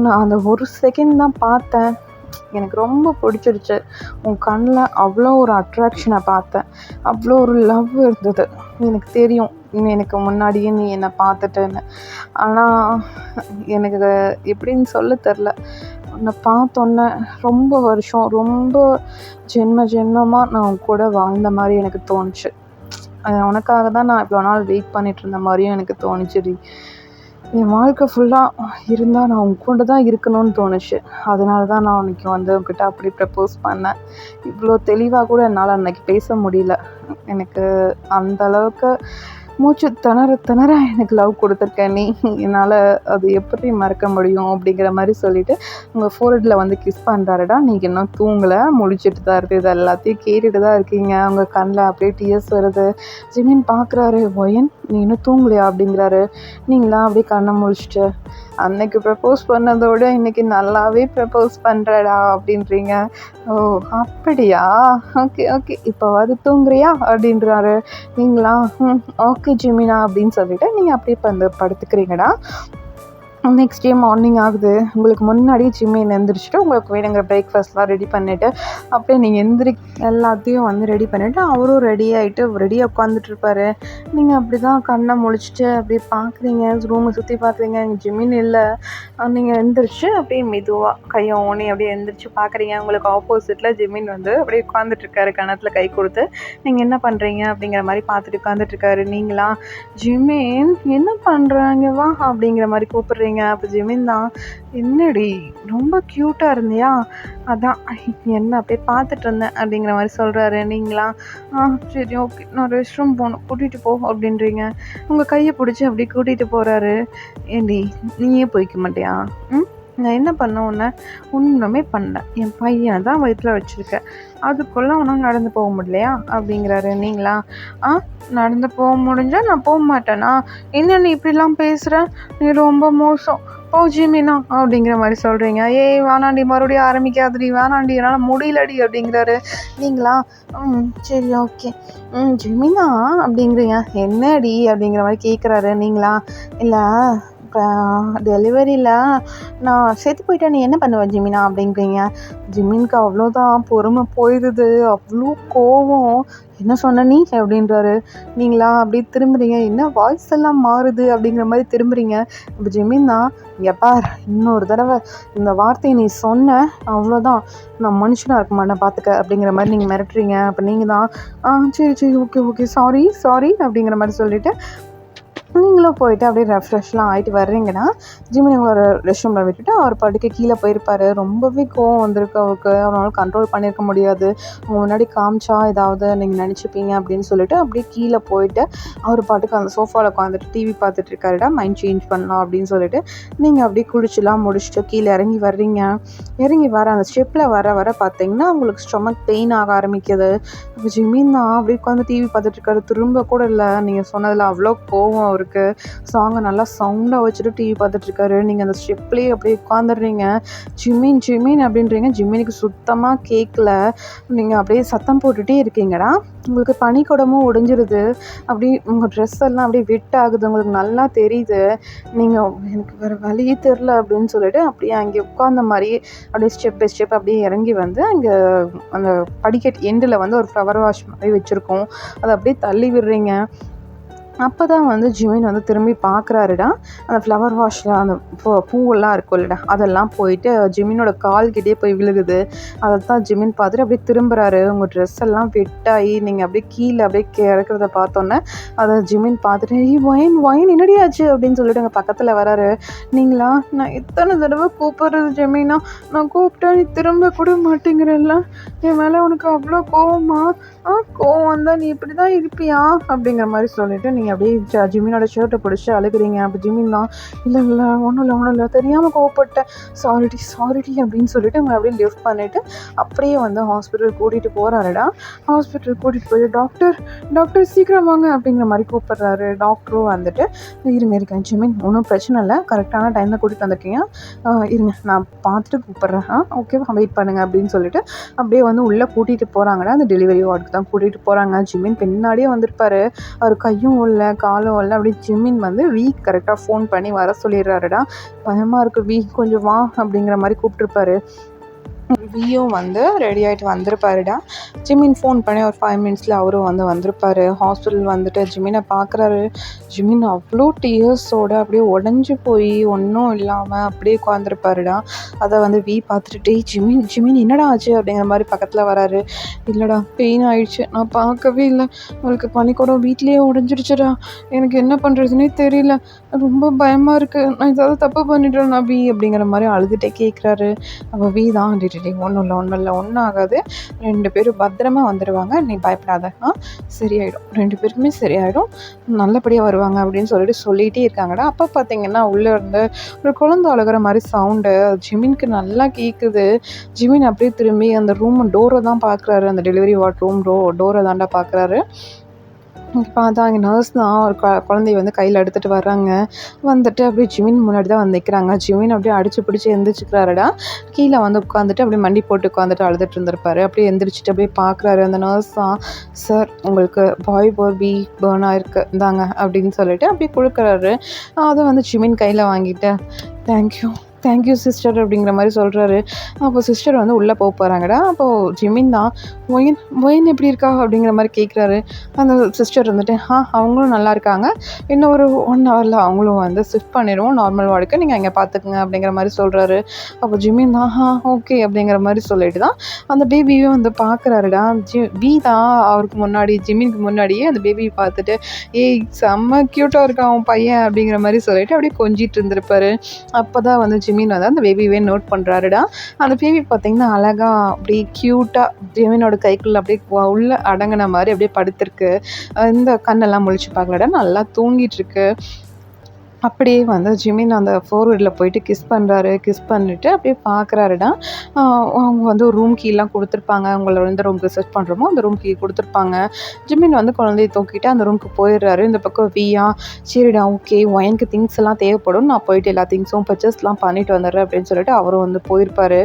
நான் அந்த ஒரு செகண்ட் தான் பார்த்தேன், எனக்கு ரொம்ப பிடிச்சிருச்சு. உன் கண்ணில் அவ்வளோ ஒரு அட்ராக்ஷனை பார்த்தேன், அவ்வளோ ஒரு லவ் இருந்தது. எனக்கு தெரியும் எனக்கு முன்னாடியே நீ என்னை பார்த்துட்டேன்னு. ஆனால் எனக்கு எப்படின்னு சொல்ல தெரில. உன்னை பார்த்தோன்னே ரொம்ப வருஷம், ரொம்ப ஜென்மமாக நான் உன் கூட வாழ்ந்த மாதிரி எனக்கு தோணுச்சு. உனக்காக தான் நான் இவ்வளோ நாள் வெயிட் பண்ணிட்டு இருந்த மாதிரியும் எனக்கு தோணுச்சுடி. என் வாழ்க்கை ஃபுல்லாக இருந்தால் நான் உன் கூட தான் இருக்கணும்னு தோணுச்சு. அதனால தான் நான் உனக்கு வந்து உங்ககிட்ட அப்படி ப்ரப்போஸ் பண்ணேன். இவ்வளோ தெளிவாக கூட என்னால் அன்றைக்கி பேச முடியல. எனக்கு அந்தளவுக்கு மூச்சு திணற எனக்கு லவ் கொடுத்துருக்கேன் நீ, என்னால் அது எப்படி மறக்க முடியும் அப்படிங்கிற மாதிரி சொல்லிவிட்டு உங்கள் ஃபோர்ஹெட்டில் வந்து கிஸ் பண்ணுறாருடா. நீங்கள் இன்னும் தூங்கலை, முடிச்சுட்டு தான் இருக்குது, இது எல்லாத்தையும் கேட்டுட்டு தான் இருக்கீங்க. உங்கள் கண்ணில் அப்படியே டியர்ஸ் வருது. ஜிமின் பார்க்குறாரு. ஒயன், நீ இன்னும் தூங்கலையா அப்படிங்கிறாரு. நீங்களா அப்படியே கண்ணை முழிச்சிட்டு, அன்னைக்கு ப்ரப்போஸ் பண்ணதோட இன்னைக்கு நல்லாவே ப்ரப்போஸ் பண்ணுறடா அப்படின்றீங்க. ஓ அப்படியா, ஓகே ஓகே இப்போவாது தூங்குறியா அப்படின்றாரு. நீங்களா ஓகே ஜிமினா அப்படின்னு சொல்லிட்டு நீங்கள் அப்படியே படுத்துக்கிறீங்கடா. நெக்ஸ்ட் டே மார்னிங் ஆகுது. உங்களுக்கு முன்னாடி ஜிம்மின் எழுந்திரிச்சிட்டு உங்களுக்கு வேணுங்கிற பிரேக்ஃபாஸ்ட்லாம் ரெடி பண்ணிவிட்டு அப்படியே நீங்கள் எல்லாத்தையும் வந்து ரெடி பண்ணிவிட்டு அவரும் ரெடி ஆகிட்டு ரெடியாக உட்காந்துட்ருப்பாரு. நீங்கள் அப்படி தான் கண்ணை முழிச்சிட்டு அப்படியே பார்க்குறீங்க, ரூமை சுற்றி பார்க்குறீங்க, எங்கள் ஜிம்மின் இல்லை. நீங்கள் எழுந்திரிச்சு அப்படியே மெதுவாக கையை ஓனி அப்படியே எழுந்திரிச்சு பார்க்குறீங்க. உங்களுக்கு ஆப்போசிட்டில் ஜிம்மின் வந்து அப்படியே உட்காந்துட்ருக்காரு, கணத்தில் கை கொடுத்து. நீங்கள் என்ன பண்ணுறீங்க அப்படிங்கிற மாதிரி பார்த்துட்டு உட்காந்துட்ருக்காரு. நீங்களா ஜிம்மின் என்ன பண்ணுறாங்க வா அப்படிங்கிற மாதிரி கூப்பிட்றீங்க. அப்போ ஜிமின் தான், என்னடி ரொம்ப க்யூட்டாக இருந்தியா, அதான் என்ன அப்படியே பார்த்துட்டு இருந்தேன் அப்படிங்கிற மாதிரி சொல்கிறாரு. நீங்களா சரி ஓகே நான் ரெஸ்ட் ரூம் போகணும் கூட்டிகிட்டு போ அப்படின்றீங்க. உங்கள் கையை பிடிச்சி அப்படி கூட்டிகிட்டு போகிறாரு. ஏண்டி நீயே போய்க்க மாட்டியா? நான் என்ன பண்ண உன்னை ஒன்றுமே பண்ணல, என் பையன் தான் வயிற்றில் வச்சுருக்கேன், அதுக்குள்ளே உன்னால் நடந்து போக முடியலையா அப்படிங்கிறாரு. நீங்களா நடந்து போக முடிஞ்சால் நான் போக மாட்டேனா, என்ன நீ இப்படிலாம் பேசுகிற, நீ ரொம்ப மோசம், போ ஜிமினா அப்படிங்கிற மாதிரி சொல்கிறீங்க. ஏய் வேணாண்டி மறுபடியும் ஆரம்பிக்காதடி, வேணாண்டி என்னால் முடியலடி அப்படிங்கிறாரு. நீங்களா சரி ஓகே ஜிமினா அப்படிங்கிறீங்க. என்னடி அப்படிங்கிற மாதிரி கேட்குறாரு. நீங்களா இல்லை டெலிவரியில் நான் செத்து போயிட்டேன், நீ என்ன பண்ணுவேன் ஜிமினா அப்படிங்கிறீங்க. ஜிமினுக்கு அவ்வளோதான் பொறுமை போயிடுது, அவ்வளோ கோவம். என்ன சொன்ன நீ அப்படின்றாரு. நீங்களா அப்படியே திரும்புறீங்க, என்ன வாய்ஸ் எல்லாம் மாறுது அப்படிங்கிற மாதிரி திரும்புறீங்க. இப்போ ஜிமின் தான், இங்கே பார் இன்னொரு தடவை இந்த வார்த்தையை நீ சொன்ன அவ்வளோதான், நான் மனுஷனாக இருக்க மாட்டேன் பார்த்துக்க அப்படிங்கிற மாதிரி நீங்கள் மிரட்டுறீங்க. அப்போ நீங்கள் தான் சரி சரி ஓகே ஓகே சாரி சாரி அப்படிங்கிற மாதிரி சொல்லிவிட்டு நீங்களும் போயிட்டு அப்படியே ரெஃப்ரெஷ்லாம் ஆகிட்டு வர்றீங்கன்னா ஜிமின் உங்களோட ரெஸ்ட் ரூமில் விட்டுட்டு அவர் படுக்க கீழே போயிருப்பார். ரொம்பவே கோவம் வந்திருக்கு அவருக்கு, அவரால் கண்ட்ரோல் பண்ணியிருக்க முடியாது. அவங்க முன்னாடி காமிச்சா ஏதாவது நீங்கள் நினச்சிப்பீங்க அப்படின்னு சொல்லிட்டு அப்படியே கீழே போயிட்டு அவர் பாட்டுக்கு அந்த சோஃபாவில் உட்காந்துட்டு டிவி பார்த்துட்டு இருக்காருடா, மைண்ட் சேஞ்ச் பண்ணலாம் அப்படின்னு சொல்லிட்டு நீங்கள் அப்படியே குளிச்சுலாம் முடிச்சுட்டு கீழே இறங்கி வர்றீங்க. இறங்கி வர அந்த ஸ்டெப்பில் வர வர பார்த்தீங்கன்னா உங்களுக்கு ஸ்டொமக் பெயின் ஆக ஆரம்பிக்குது. இப்போ ஜிமின் தான் அப்படியே உட்காந்து டிவி பார்த்துட்டு இருக்காரு, திரும்ப கூட இல்லை. நீங்கள் சொன்னதில் அவ்வளோ கோவம் அவருக்கு. சாங்கை நல்லா சவுண்டாக வச்சுட்டு டிவி பார்த்துட்ருக்காரு. நீங்கள் அந்த ஸ்டெப்லேயே அப்படியே உட்காந்துடுறீங்க. ஜிமின் ஜிமின் அப்படின்றீங்க. ஜிமினுக்கு சுத்தமாக கேட்கல. நீங்கள் அப்படியே சத்தம் போட்டுகிட்டே இருக்கீங்கடா. உங்களுக்கு பனிக்குடமும் ஒடிஞ்சிருது, அப்படி உங்கள் ட்ரெஸ் எல்லாம் அப்படியே வெட் ஆகுது, உங்களுக்கு நல்லா தெரியுது. நீங்கள் எனக்கு வேறு வழியே தெரில அப்படின்னு சொல்லிட்டு அப்படியே அங்கே உட்காந்த மாதிரி அப்படியே ஸ்டெப் பை ஸ்டெப் அப்படியே இறங்கி வந்து அங்கே அந்த படிக்கட்டு எண்டில் வந்து ஒரு ஃப்ளவர் வாஷ் மாதிரி வச்சுருக்கோம், அதை அப்படியே தள்ளி விடுறீங்க. அப்போ தான் வந்து ஜிமின் வந்து திரும்பி பார்க்குறாருடா. அந்த ஃப்ளவர் வாஷில் அந்த பூவெல்லாம் இருக்கும்லடா, அதெல்லாம் போயிட்டு ஜிமினோட கால்கிட்டே போய் விழுகுது. அதை தான் ஜிமின் பார்த்துட்டு அப்படியே திரும்புகிறாரு. உங்கள் ட்ரெஸ் எல்லாம் வெட்டாகி நீங்கள் அப்படியே கீழே அப்படியே இறக்குறத பார்த்தோன்னே அதை ஜிமின் பார்த்துட்டு ஒயின் ஒயின் என்னடி ஆச்சு அப்படின்னு சொல்லிட்டு அங்கே பக்கத்தில் வராரு. நீங்களா நான் எத்தனை தடவை கூப்பிட்றது ஜிமினா, நான் கூப்பிட்டா நீ திரும்ப கூட மாட்டேங்கிறல்ல, என் மேலே உனக்கு அவ்வளோ கோவமா, கோவம் வந்தால் நீ இப்படி தான் இருப்பியா அப்படிங்கிற மாதிரி சொல்லிவிட்டு நீங்கள் அப்படியே ஜிமினோட ஷர்ட்டை பிடிச்சி அழுகிறீங்க. அப்போ ஜிமின் தான், இல்லை இல்லை ஒன்றும் இல்லை தெரியாமல் கோவப்பட்டேன், சாரிடி அப்படின்னு சொல்லிட்டு உங்களை அப்படியே லிஃப்ட் பண்ணிவிட்டு அப்படியே வந்து ஹாஸ்பிட்டல் கூட்டிகிட்டு போகிறாருடா. ஹாஸ்பிட்டல் கூட்டிகிட்டு போய் டாக்டர் சீக்கிரம் வாங்க அப்படிங்கிற மாதிரி கூப்பிட்றாரு. டாக்டரும் வந்துட்டு இருக்கேன் ஜிமின் ஒன்றும் பிரச்சனை இல்லை, கரெக்டான டைமில் கூட்டிகிட்டு வந்திருக்கீங்க, இருங்க நான் பார்த்துட்டு கூப்பிட்றேன், ஓகேவா வெயிட் பண்ணுங்கள் அப்படின்னு சொல்லிட்டு அப்படியே வந்து உள்ளே கூட்டிகிட்டு போகிறாங்கடா. அந்த டெலிவரி வார்டுக்கு தான் கூட்டிகிட்டு போகிறாங்க. ஜிமின் பின்னாடியே வந்திருப்பார், அவர் கையும் இல்லை காலும் இல்லை. அப்படியே ஜிமின் வந்து வீக் கரெக்டாக ஃபோன் பண்ணி வர சொல்லிடுறாருடா. பயமாக இருக்குது வீக் கொஞ்சம் வா அப்படிங்கிற மாதிரி கூப்பிட்ருப்பாரு. வியும் வந்து ரெடி ஆகிட்டு வந்திருப்பாருடா. ஜிமின் ஃபோன் பண்ணி ஒரு 5 மினிட்ஸில் அவரும் வந்து வந்திருப்பார். ஹாஸ்பிட்டல் வந்துட்டு ஜிமினை பார்க்குறாரு. ஜிமின் அவ்வளோ டியர்ஸோட அப்படியே உடஞ்சி போய் ஒன்றும் இல்லாமல் அப்படியே உட்காந்துருப்பாருடா. அதை வந்து பார்த்துட்டு ஜிமின் என்னடா ஆச்சு அப்படிங்கிற மாதிரி பக்கத்தில் வராரு. இல்லைடா பெயின் ஆயிடுச்சு, நான் பார்க்கவே இல்லை, அவளுக்கு பனிக்கூடம் வீட்லேயே உடஞ்சிடுச்சுடா, எனக்கு என்ன பண்ணுறதுனே தெரியல, ரொம்ப பயமாக இருக்குது, நான் ஏதாவது தப்பு பண்ணிட்டேன் நான் அப்படிங்கிற மாதிரி அழுதுகிட்டே கேட்குறாரு. அப்போ தான் ஒன்றும் இல்லை ஒன்றும் ஆகாது, 2 பேரும் பத்திரமா வந்துடுவாங்க, நீ பயப்படாத, சரியாயிடும், 2 பேருக்குமே சரியாயிடும், நல்லபடியாக வருவாங்க அப்படின்னு சொல்லிகிட்டே இருக்காங்கடா. அப்போ பார்த்தீங்கன்னா உள்ளே இருந்து ஒரு குழந்தை அழுகிற மாதிரி சவுண்டு ஜிமினுக்கு நல்லா கேட்குது. ஜிமின் அப்படியே திரும்பி அந்த ரூம் டோரை தான் பார்க்குறாரு, அந்த டெலிவரி வார்ட் ரூம் டோரை தாண்டா பார்க்குறாரு. பார்த்தா அங்கே நர்ஸ் தான் ஒரு குழந்தைய வந்து கையில் எடுத்துகிட்டு வர்றாங்க. வந்துட்டு அப்படியே ஜிமின் முன்னாடி தான் வந்து நிற்கிறாங்க. ஜிமின் அப்படியே அடிச்சு பிடிச்சி எந்திரிச்சுக்கிறாருடா. கீழே வந்து உட்காந்துட்டு அப்படியே மண்டி போட்டு உட்காந்துட்டு அழுதுட்டு இருந்திருப்பாரு. அப்படியே எந்திரிச்சிட்டு அப்படியே பார்க்குறாரு. அந்த நர்ஸ் தான், சார் உங்களுக்கு பாய் பேபி பேர்ன் ஆயிருக்கு இந்தாங்க அப்படின்னு சொல்லிட்டு அப்படியே கொடுக்குறாரு. அதை வந்து ஜிமின் கையில் வாங்கிட்டு தேங்க்யூ சிஸ்டர் அப்படிங்கிற மாதிரி சொல்கிறாரு. அப்போ சிஸ்டர் வந்து உள்ளே போகிறாங்கடா. அப்போது ஜிமின் தான், ஒயின் எப்படி இருக்கா அப்படிங்கிற மாதிரி கேட்குறாரு. அந்த சிஸ்டர் வந்துட்டு அவங்களும் நல்லா இருக்காங்க, இன்னும் ஒரு 1 ஹவரில் அவங்களும் வந்து ஷிஃப்ட் பண்ணிடுவோம் நார்மல் வார்டுக்கு, நீங்கள் அங்கே பார்த்துக்குங்க அப்படிங்கிற மாதிரி சொல்கிறாரு. அப்போ ஜிமின் தான் ஓகே அப்படிங்கிற மாதிரி சொல்லிட்டு தான் அந்த பேபியும் வந்து பார்க்குறாருடா. வி தான் அவருக்கு முன்னாடி ஜிமினுக்கு முன்னாடியே அந்த பேபியை பார்த்துட்டு ஏய் செம்ம க்யூட்டாக இருக்கான் அவன் பையன் அப்படிங்கிற மாதிரி சொல்லிட்டு அப்படியே கொஞ்சிட்டு இருந்திருப்பாரு. அப்போ தான் வந்து ஜிமின் வந்து அந்த பேபியே நோட் பண்ணுறாருடா. அந்த பேபி பார்த்திங்கன்னா அழகாக அப்படியே க்யூட்டாக ஜிமினோட கைக்குள்ளே அப்படியே உள்ளே அடங்கின மாதிரி அப்படியே படுத்திருக்கு. இந்த கண்ணெல்லாம் முழிச்சு பார்க்கலடா, நல்லா தூங்கிட்டு இருக்கு. அப்படியே வந்து ஜிமின் அந்த ஃபோர்வேர்டில் போயிட்டு கிஸ் பண்ணுறாரு. கிஸ் பண்ணிவிட்டு அப்படியே பார்க்குறாருடா. அவங்க வந்து ஒரு ரூம் கீலாம் கொடுத்துருப்பாங்க. அவங்கள எந்த ரூமுக்கு செட் பண்ணுறோமோ அந்த ரூம் கீ கொடுத்துருப்பாங்க. ஜிமின் வந்து குழந்தைய தூக்கிட்டு அந்த ரூமுக்கு போயிடுறாரு. இந்த பக்கம் வியா, சரிடா ஓகே ஒயனுக்கு திங்ஸ் எல்லாம் தேவைப்படும், நான் போயிட்டு எல்லா திங்ஸும் பர்ச்சேஸ்லாம் பண்ணிட்டு வந்துடுறேன் அப்படின்னு சொல்லிட்டு அவரும் வந்து போயிருப்பார்.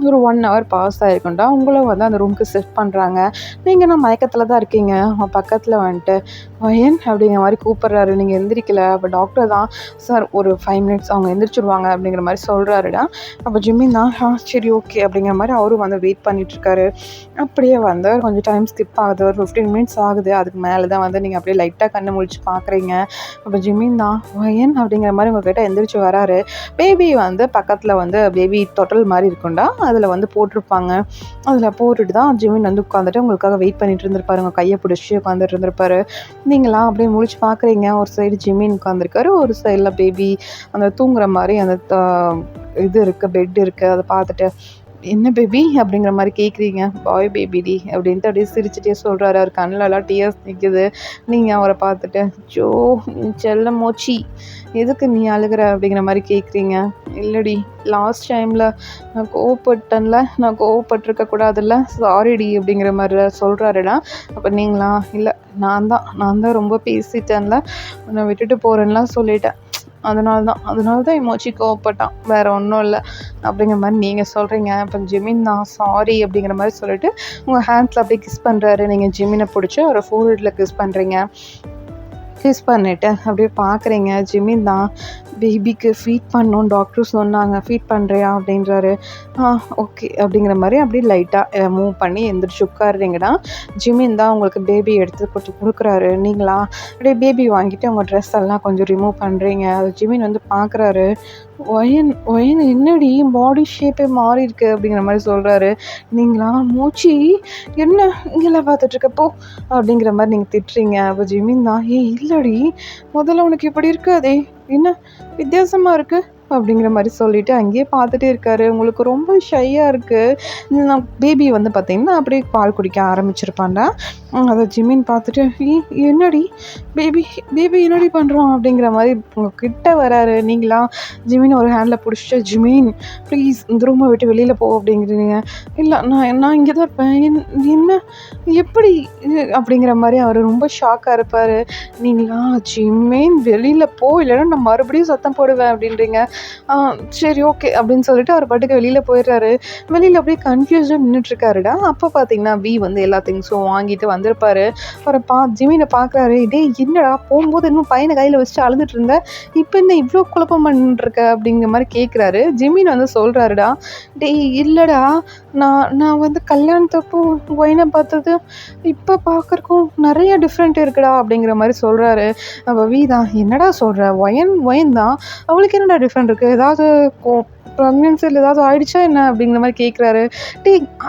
ஒரு 1 ஹவர் பாஸ் ஆகிருக்கும்டா. அவங்களும் வந்து அந்த ரூமுக்கு செட் பண்ணுறாங்க. நீங்கள் நான் மயக்கத்தில் தான் இருக்கீங்க, அவன் பக்கத்தில் வந்துட்டு வயன் அப்படிங்கிற மாதிரி கூப்பிட்றாரு. நீங்கள் எந்திரிக்கல. அப்போ டாக்டர் தான், சார் ஒரு 5 மினிட்ஸ் அவங்க எந்திரிச்சிருவாங்க அப்படிங்கிற மாதிரி சொல்கிறாருடா. அப்போ ஜிமின் தான் சரி ஓகே அப்படிங்கிற மாதிரி அவரும் வந்து வெயிட் பண்ணிகிட்ருக்காரு. அப்படியே வந்து கொஞ்சம் டைம் ஸ்கிப் ஆகுது, ஒரு 15 மினிட்ஸ் ஆகுது. அதுக்கு மேலே தான் வந்து நீங்கள் அப்படியே லைட்டாக கண்ணை முழிச்சு பார்க்குறீங்க. அப்போ ஜிமின் தான் வயன் அப்படிங்கிற மாதிரி உங்கள்கிட்ட எந்திரிச்சு வராரு. பேபி வந்து பக்கத்தில் வந்து பேபி தொட்டல் மாதிரி இருக்கும்டா, அதில் வந்து போட்டிருப்பாங்க. அதில் போட்டுட்டு தான் ஜிமின் வந்து உட்காந்துட்டு உங்களுக்காக வெயிட் பண்ணிட்டு இருந்திருப்பாரு. உங்கள் கையை பிடிச்சி உட்காந்துட்டு இருந்திருப்பாரு. நீங்களாம் அப்படியே முழிச்சு பார்க்குறீங்க. ஒரு சைடு ஜிமின் உட்காந்துருக்காரு, ஒரு சைடில் பேபி அந்த தூங்குற மாதிரி அந்த இது இருக்குது, பெட் இருக்குது. அதை பார்த்துட்டு என்ன பேபி அப்படிங்கிற மாதிரி கேட்குறீங்க. பாய் பேபிடி அப்படின்ட்டு அப்படியே சிரிச்சுட்டே சொல்கிறாரு. அவர் கண்ணிலலாம் டியர்ஸ் நிற்குது. நீங்கள் அவரை பார்த்துட்டு ஜோ செல்ல மோச்சி எதுக்கு நீ அழுகிற அப்படிங்கிற மாதிரி கேட்குறீங்க. இல்லடி லாஸ்ட் டைமில் நான் கோவப்பட்டேன்ல, நான் கோவப்பட்டிருக்கக்கூடாதுல்ல, சாரிடி அப்படிங்கிற மாதிரி சொல்கிறாருடா. அப்போ நீங்களா, இல்லை நான் தான் ரொம்ப பேசிட்டேன்ல, உன்னை விட்டுட்டு போகிறேன்லாம் சொல்லிட்டேன், அதனால தான் எமோச்சி கோவப்பட்டான், வேறு ஒன்றும் இல்லை அப்படிங்கிற மாதிரி நீங்கள் சொல்கிறீங்க. இப்போ ஜிமின் தான் சாரி அப்படிங்கிற மாதிரி சொல்லிட்டு உங்கள் ஹேண்ட்ஸில் அப்படியே கிஸ் பண்ணுறாரு. நீங்கள் ஜிமினை பிடிச்சி ஒரு ஃபோர்ஹெட்டில் கிஸ் பண்ணுறீங்க. கிஸ் பண்ணிவிட்டு அப்படியே பார்க்குறீங்க. ஜிமின் தான் பேபிக்கு ஃபீட் பண்ணணும் டாக்டர் சொன்னாங்க, ஃபீட் பண்ணுறியா அப்படின்றாரு. ஓகே அப்படிங்கிற மாதிரி அப்படியே லைட்டாக மூவ் பண்ணி எந்திரிச்சு உட்காருறீங்கடா. ஜிமின் தான் உங்களுக்கு பேபி எடுத்து கொடுக்குறாரு. நீங்களா அப்படியே பேபி வாங்கிட்டு உங்கள் ட்ரெஸ் எல்லாம் கொஞ்சம் ரிமூவ் பண்ணுறீங்க. அது ஜிமின் வந்து பார்க்குறாரு. ஒயன் என்னடி பாடி ஷேப்பே மாறி இருக்கு அப்படிங்கிற மாதிரி சொல்கிறாரு. நீங்களா மூச்சு என்ன இங்கெல்லாம் பார்த்துட்ருக்கப்போ அப்படிங்கிற மாதிரி நீங்கள் திட்டுறீங்க. அப்போ ஜிமின் தான் இல்லடி முதல்ல உனக்கு இப்படி இருக்காதே, என்ன வித்தியாசமாக இருக்குது அப்படிங்கிற மாதிரி சொல்லிவிட்டு அங்கேயே பார்த்துட்டே இருக்காரு. உங்களுக்கு ரொம்ப ஷையாக இருக்குது. நான் பேபி வந்து பார்த்திங்கன்னா அப்படியே பால் குடிக்க ஆரம்பிச்சிருப்பான்டா. அதை ஜிமின் பார்த்துட்டு என்னடி பேபி என்னடி பண்ணுறோம் அப்படிங்கிற மாதிரி உங்கள் கிட்ட வராரு. நீங்களா ஜிமின் ஒரு ஹேண்டில் பிடிச்சிட்டு ஜிமின் ப்ளீஸ் இந்த ரூமை விட்டு வெளியில் போ அப்படிங்கிறீங்க. இல்லை நான் இங்கே தான் இருப்பேன், என்ன எப்படி அப்படிங்கிற மாதிரி அவர் ரொம்ப ஷாக்காக இருப்பார். நீங்களா ஜிமின் வெளியில் போ, இல்லைன்னா நான் மறுபடியும் சத்தம் போடுவேன் அப்படின்றீங்க. சரி ஓகே அப்படின்னு சொல்லிட்டு அவர் பாட்டுக்கு வெளியில் போயிடுறாரு. வெளியில் அப்படியே கன்ஃபியூஸ்டாக நின்றுட்டுருக்காருடா. அப்போ பார்த்தீங்கன்னா வி வந்து எல்லா திங்ஸும் வாங்கிட்டு வந்திருப்பாரு. அவரை ஜிமினை பார்க்குறாரு. என்னடா போகும்போது இன்னும் பையனை கையில் வச்சுட்டு அழுதுட்டு இருந்த, இப்போ என்ன இவ்வளோ குழப்பம் பண்ணிட்டுருக்க அப்படிங்கிற மாதிரி கேட்குறாரு. ஜிமின் வந்து சொல்கிறாருடா, இல்லைடா நான் வந்து கல்யாணத்தப்போ ஒயினை பார்த்தது இப்போ பார்க்குறக்கும் நிறைய டிஃப்ரெண்ட் இருக்குடா அப்படிங்கிற மாதிரி சொல்கிறாரு. அப்போ வி தான் என்னடா சொல்கிற, ஒயன் தான், அவளுக்கு என்னடா டிஃப்ரெண்ட் இருக்குது, ஏதாவது ப்ரெக்னென்சியில் ஏதாவது ஆயிடுச்சா என்ன அப்படிங்கிற மாதிரி கேட்குறாரு.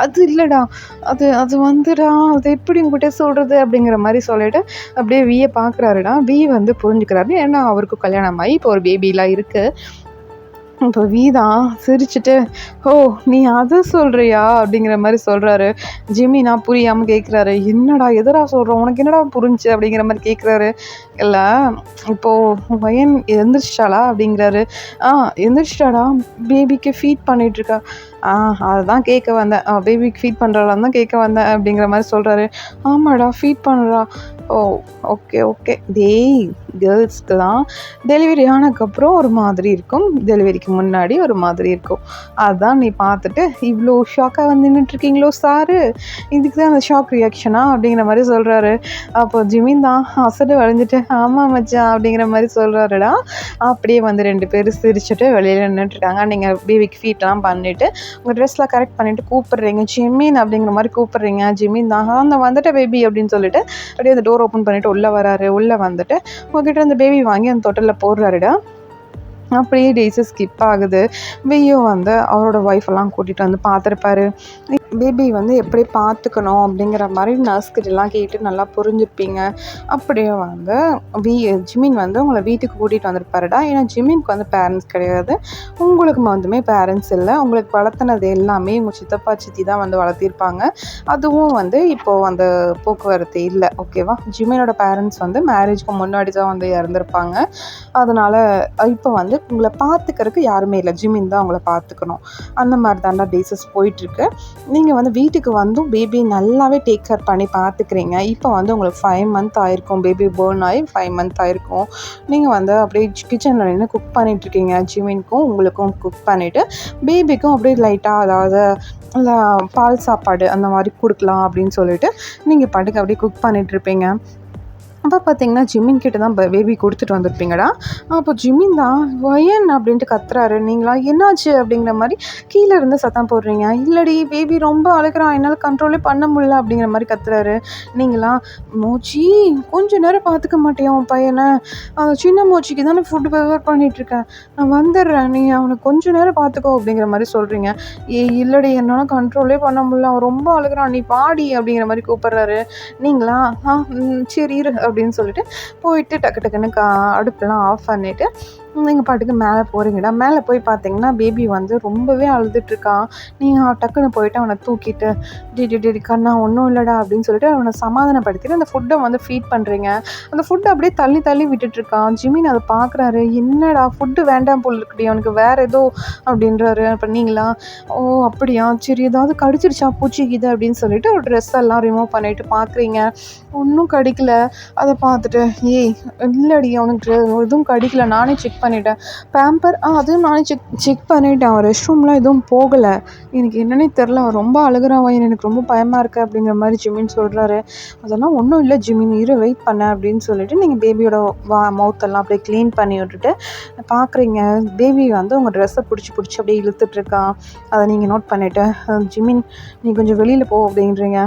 அது இல்லைடா, அது வந்துடா, அது எப்படி உங்கள்கிட்ட சொல்கிறது அப்படிங்கிற மாதிரி சொல்லிட்டு அப்படியே வியை பார்க்குறாருடா. வி வந்து புரிஞ்சுக்கிறாரு, ஏன்னா அவருக்கு கல்யாணம் ஆகி இப்போ ஒரு பேபிலாம் இருக்குது. இப்போ வீதான் சிரிச்சுட்டு நீ அதை சொல்கிறியா அப்படிங்கிற மாதிரி சொல்கிறாரு. ஜிம்மி நான் புரியாமல் கேட்குறாரு. என்னடா எதடா சொல்கிறோம், உனக்கு என்னடா புரிஞ்சு அப்படிங்கிற மாதிரி கேட்குறாரு. இல்லை இப்போது வயன் எந்திரிச்சிட்டாளா அப்படிங்கிறாரு. எந்திரிச்சிட்டாடா, பேபிக்கு ஃபீட் பண்ணிகிட்ருக்கா. அதுதான் கேட்க வந்தேன். பேபிக்கு ஃபீட் பண்ணுறாளான்னு தான் கேட்க வந்தேன் அப்படிங்கிற மாதிரி சொல்கிறாரு. ஆமாடா ஃபீட் பண்ணுறா. ஓ ஓகே ஓகே. கேர்ள்ஸ்க்குலாம் டெலிவரி ஆனதுக்கப்புறம் ஒரு மாதிரி இருக்கும், டெலிவரிக்கு முன்னாடி ஒரு மாதிரி இருக்கும். அதுதான் நீ பார்த்துட்டு இவ்வளோ ஷாக்காக வந்து நின்றுட்டுருக்கீங்களோ சாரு, இதுக்கு தான் அந்த ஷாக் ரியாக்ஷனா அப்படிங்கிற மாதிரி சொல்கிறாரு. அப்போ ஜிமின் தான் அசடு வளைஞ்சிட்டு ஆமாம் மச்சான் அப்படிங்கிற மாதிரி சொல்கிறாருடா. அப்படியே வந்து 2 பேரும் சிரிச்சுட்டு வெளியில் நின்றுட்டுருக்காங்க. நீங்கள் பேபிக்கு ஃபீட்லாம் பண்ணிவிட்டு உங்கள் ட்ரெஸ்லாம் கரெக்ட் பண்ணிவிட்டு கூப்பிட்றீங்க, ஜிமின் அப்படிங்கிற மாதிரி கூப்பிட்றீங்க. ஜிமின் தான் நான் வந்துட்டேன் பேபி அப்படின்னு சொல்லிட்டு அப்படியே அந்த டோர் ஓப்பன் பண்ணிவிட்டு உள்ளே வராரு. உள்ளே வந்துட்டு உங்ககிட்ட அந்த பேபி வாங்கி அந்த தொட்டிலில் போடுறாருடா. அப்படியே டேஸு ஸ்கிப் ஆகுது. வியோ வந்து அவரோட ஒய்ஃபெல்லாம் கூட்டிகிட்டு வந்து பார்த்துருப்பாரு. பேபி வந்து எப்படி பார்த்துக்கணும் அப்படிங்கிற மாதிரி நர்ஸ்கிட்டலாம் கேட்டு நல்லா புரிஞ்சுருப்பீங்க. அப்படியே வந்து ஜிமின் வந்து உங்களை வீட்டுக்கு கூட்டிகிட்டு வந்திருப்பாருடா. ஏன்னா ஜிமினுக்கு வந்து பேரண்ட்ஸ் கிடையாது, உங்களுக்கு வந்துமே பேரண்ட்ஸ் இல்லை. உங்களுக்கு வளர்த்துனது எல்லாமே உங்கள் சித்தப்பா சித்தி தான் வந்து வளர்த்திருப்பாங்க. அதுவும் வந்து இப்போது அந்த போக்குவரத்து இல்லை. ஓகேவா? ஜிமினோட பேரண்ட்ஸ் வந்து மேரேஜ்க்கு முன்னாடி தான் வந்து இறந்துருப்பாங்க. அதனால் இப்போ வந்து உங்களை பார்த்துக்கிறதுக்கு யாருமே இல்லை, ஜிமின் தான் உங்களை பார்த்துக்கணும். அந்த மாதிரி தாண்டா டேஸஸ் போயிட்டுருக்கு. நீங்கள் வந்து வீட்டுக்கு வந்தும் பேபி நல்லாவே டேக் கேர் பண்ணி பார்த்துக்கிறீங்க. இப்போ வந்து உங்களுக்கு 5 மந்த் ஆகிருக்கும், பேபி பேர்ன் ஆகி 5 மந்த் ஆகிருக்கும். நீங்கள் வந்து அப்படியே கிச்சனில் நின்று குக் பண்ணிகிட்ருக்கீங்க. ஜிமினுக்கும் உங்களுக்கும் குக் பண்ணிவிட்டு பேபிக்கும் அப்படியே லைட்டாக அதாவது இல்லை பால் சாப்பாடு அந்த மாதிரி கொடுக்கலாம் அப்படின்னு சொல்லிட்டு நீங்கள் பாட்டுக்கு அப்படியே குக் பண்ணிகிட்ருப்பீங்க. அப்போ பார்த்தீங்கன்னா ஜிமின் கிட்ட தான் பேபி கொடுத்துட்டு வந்திருப்பீங்கடா. அப்போ ஜிமின் தான் ஒயன் அப்படின்ட்டு கத்துறாரு. நீங்களா என்னாச்சு அப்படிங்கிற மாதிரி கீழே இருந்து சத்தம் போடுறீங்க. இல்லடி பேபி ரொம்ப அழுகிறான், என்னால் கண்ட்ரோலே பண்ண முடியல அப்படிங்கிற மாதிரி கத்துறாரு. நீங்களா மோச்சி கொஞ்சம் நேரம் பார்த்துக்க மாட்டேன் உன் பையனை, அந்த சின்ன மோச்சிக்கு தானே ஃபுட்டு ப்ரிப்பேர் பண்ணிகிட்ருக்கேன், நான் வந்துடுறேன், நீ அவனை கொஞ்சம் நேரம் பார்த்துக்கோ அப்படிங்கிற மாதிரி சொல்கிறீங்க. இல்லடி என்னால் கண்ட்ரோலே பண்ண முடியல, அவன் ரொம்ப அழுகிறான், நீ பாடி அப்படிங்கிற மாதிரி கூப்பிட்றாரு. நீங்களா சரி இரு அப்படின்னு சொல்லிட்டு போயிட்டு டக்கு டக்குன்னு அடுப்பெல்லாம் ஆஃப் பண்ணிவிட்டு நீங்கள் பாட்டுக்கு மேலே போகிறீங்கடா. மேலே போய் பார்த்தீங்கன்னா பேபி வந்து ரொம்பவே அழுதுட்ருக்கான். நீங்கள் டக்குன்னு போயிட்டு அவனை தூக்கிட்டு டி கண்ணா ஒன்றும் இல்லைடா அப்படின்னு சொல்லிட்டு அவனை சமாதானப்படுத்திட்டு அந்த ஃபுட்டை வந்து ஃபீட் பண்ணுறீங்க. அந்த ஃபுட்டை அப்படியே தள்ளி தள்ளி விட்டுட்ருக்கான். ஜிமின் அதை பார்க்குறாரு. என்னடா ஃபுட்டு வேண்டாம் போல் இருக்குடி, அவனுக்கு வேறு ஏதோ அப்படின்றாரு. அப்போ நீங்களா ஓ அப்படியா சரி ஏதாவது கடிச்சிருச்சா பூச்சிக்குது அப்படின்னு சொல்லிட்டு ஒரு ட்ரெஸ் எல்லாம் ரிமூவ் பண்ணிவிட்டு பார்க்குறீங்க. ஒன்றும் கடிக்கல. அதை பார்த்துட்டு இல்லடி அவனுக்கு எதுவும் கடிக்கல, நானே செக் பண்ணிட்டேன். பேம்பர் அதுவும் நானே செக் பண்ணிவிட்டேன். அவன் ரெஸ்ட் ரூம்லாம் எதுவும் போகலை. எனக்கு என்னன்னே தெரில, அவன் ரொம்ப அழுகிறான், எனக்கு ரொம்ப பயமாக இருக்குது அப்படிங்கிற மாதிரி ஜிமின் சொல்கிறாரு. அதெல்லாம் ஒன்றும் இல்லை ஜிமின், இரு வெயிட் பண்ண அப்படின்னு சொல்லிட்டு நீங்கள் பேபியோட மவுத்தெல்லாம் அப்படியே க்ளீன் பண்ணி விட்டுட்டு பார்க்குறீங்க. பேபி வந்து உங்கள் ட்ரெஸ்ஸை பிடிச்சி அப்படியே இழுத்துட்ருக்கான். அதை நீங்கள் நோட் பண்ணிவிட்டு ஜிமின் நீ கொஞ்சம் வெளியில் போ அப்படின்றீங்க.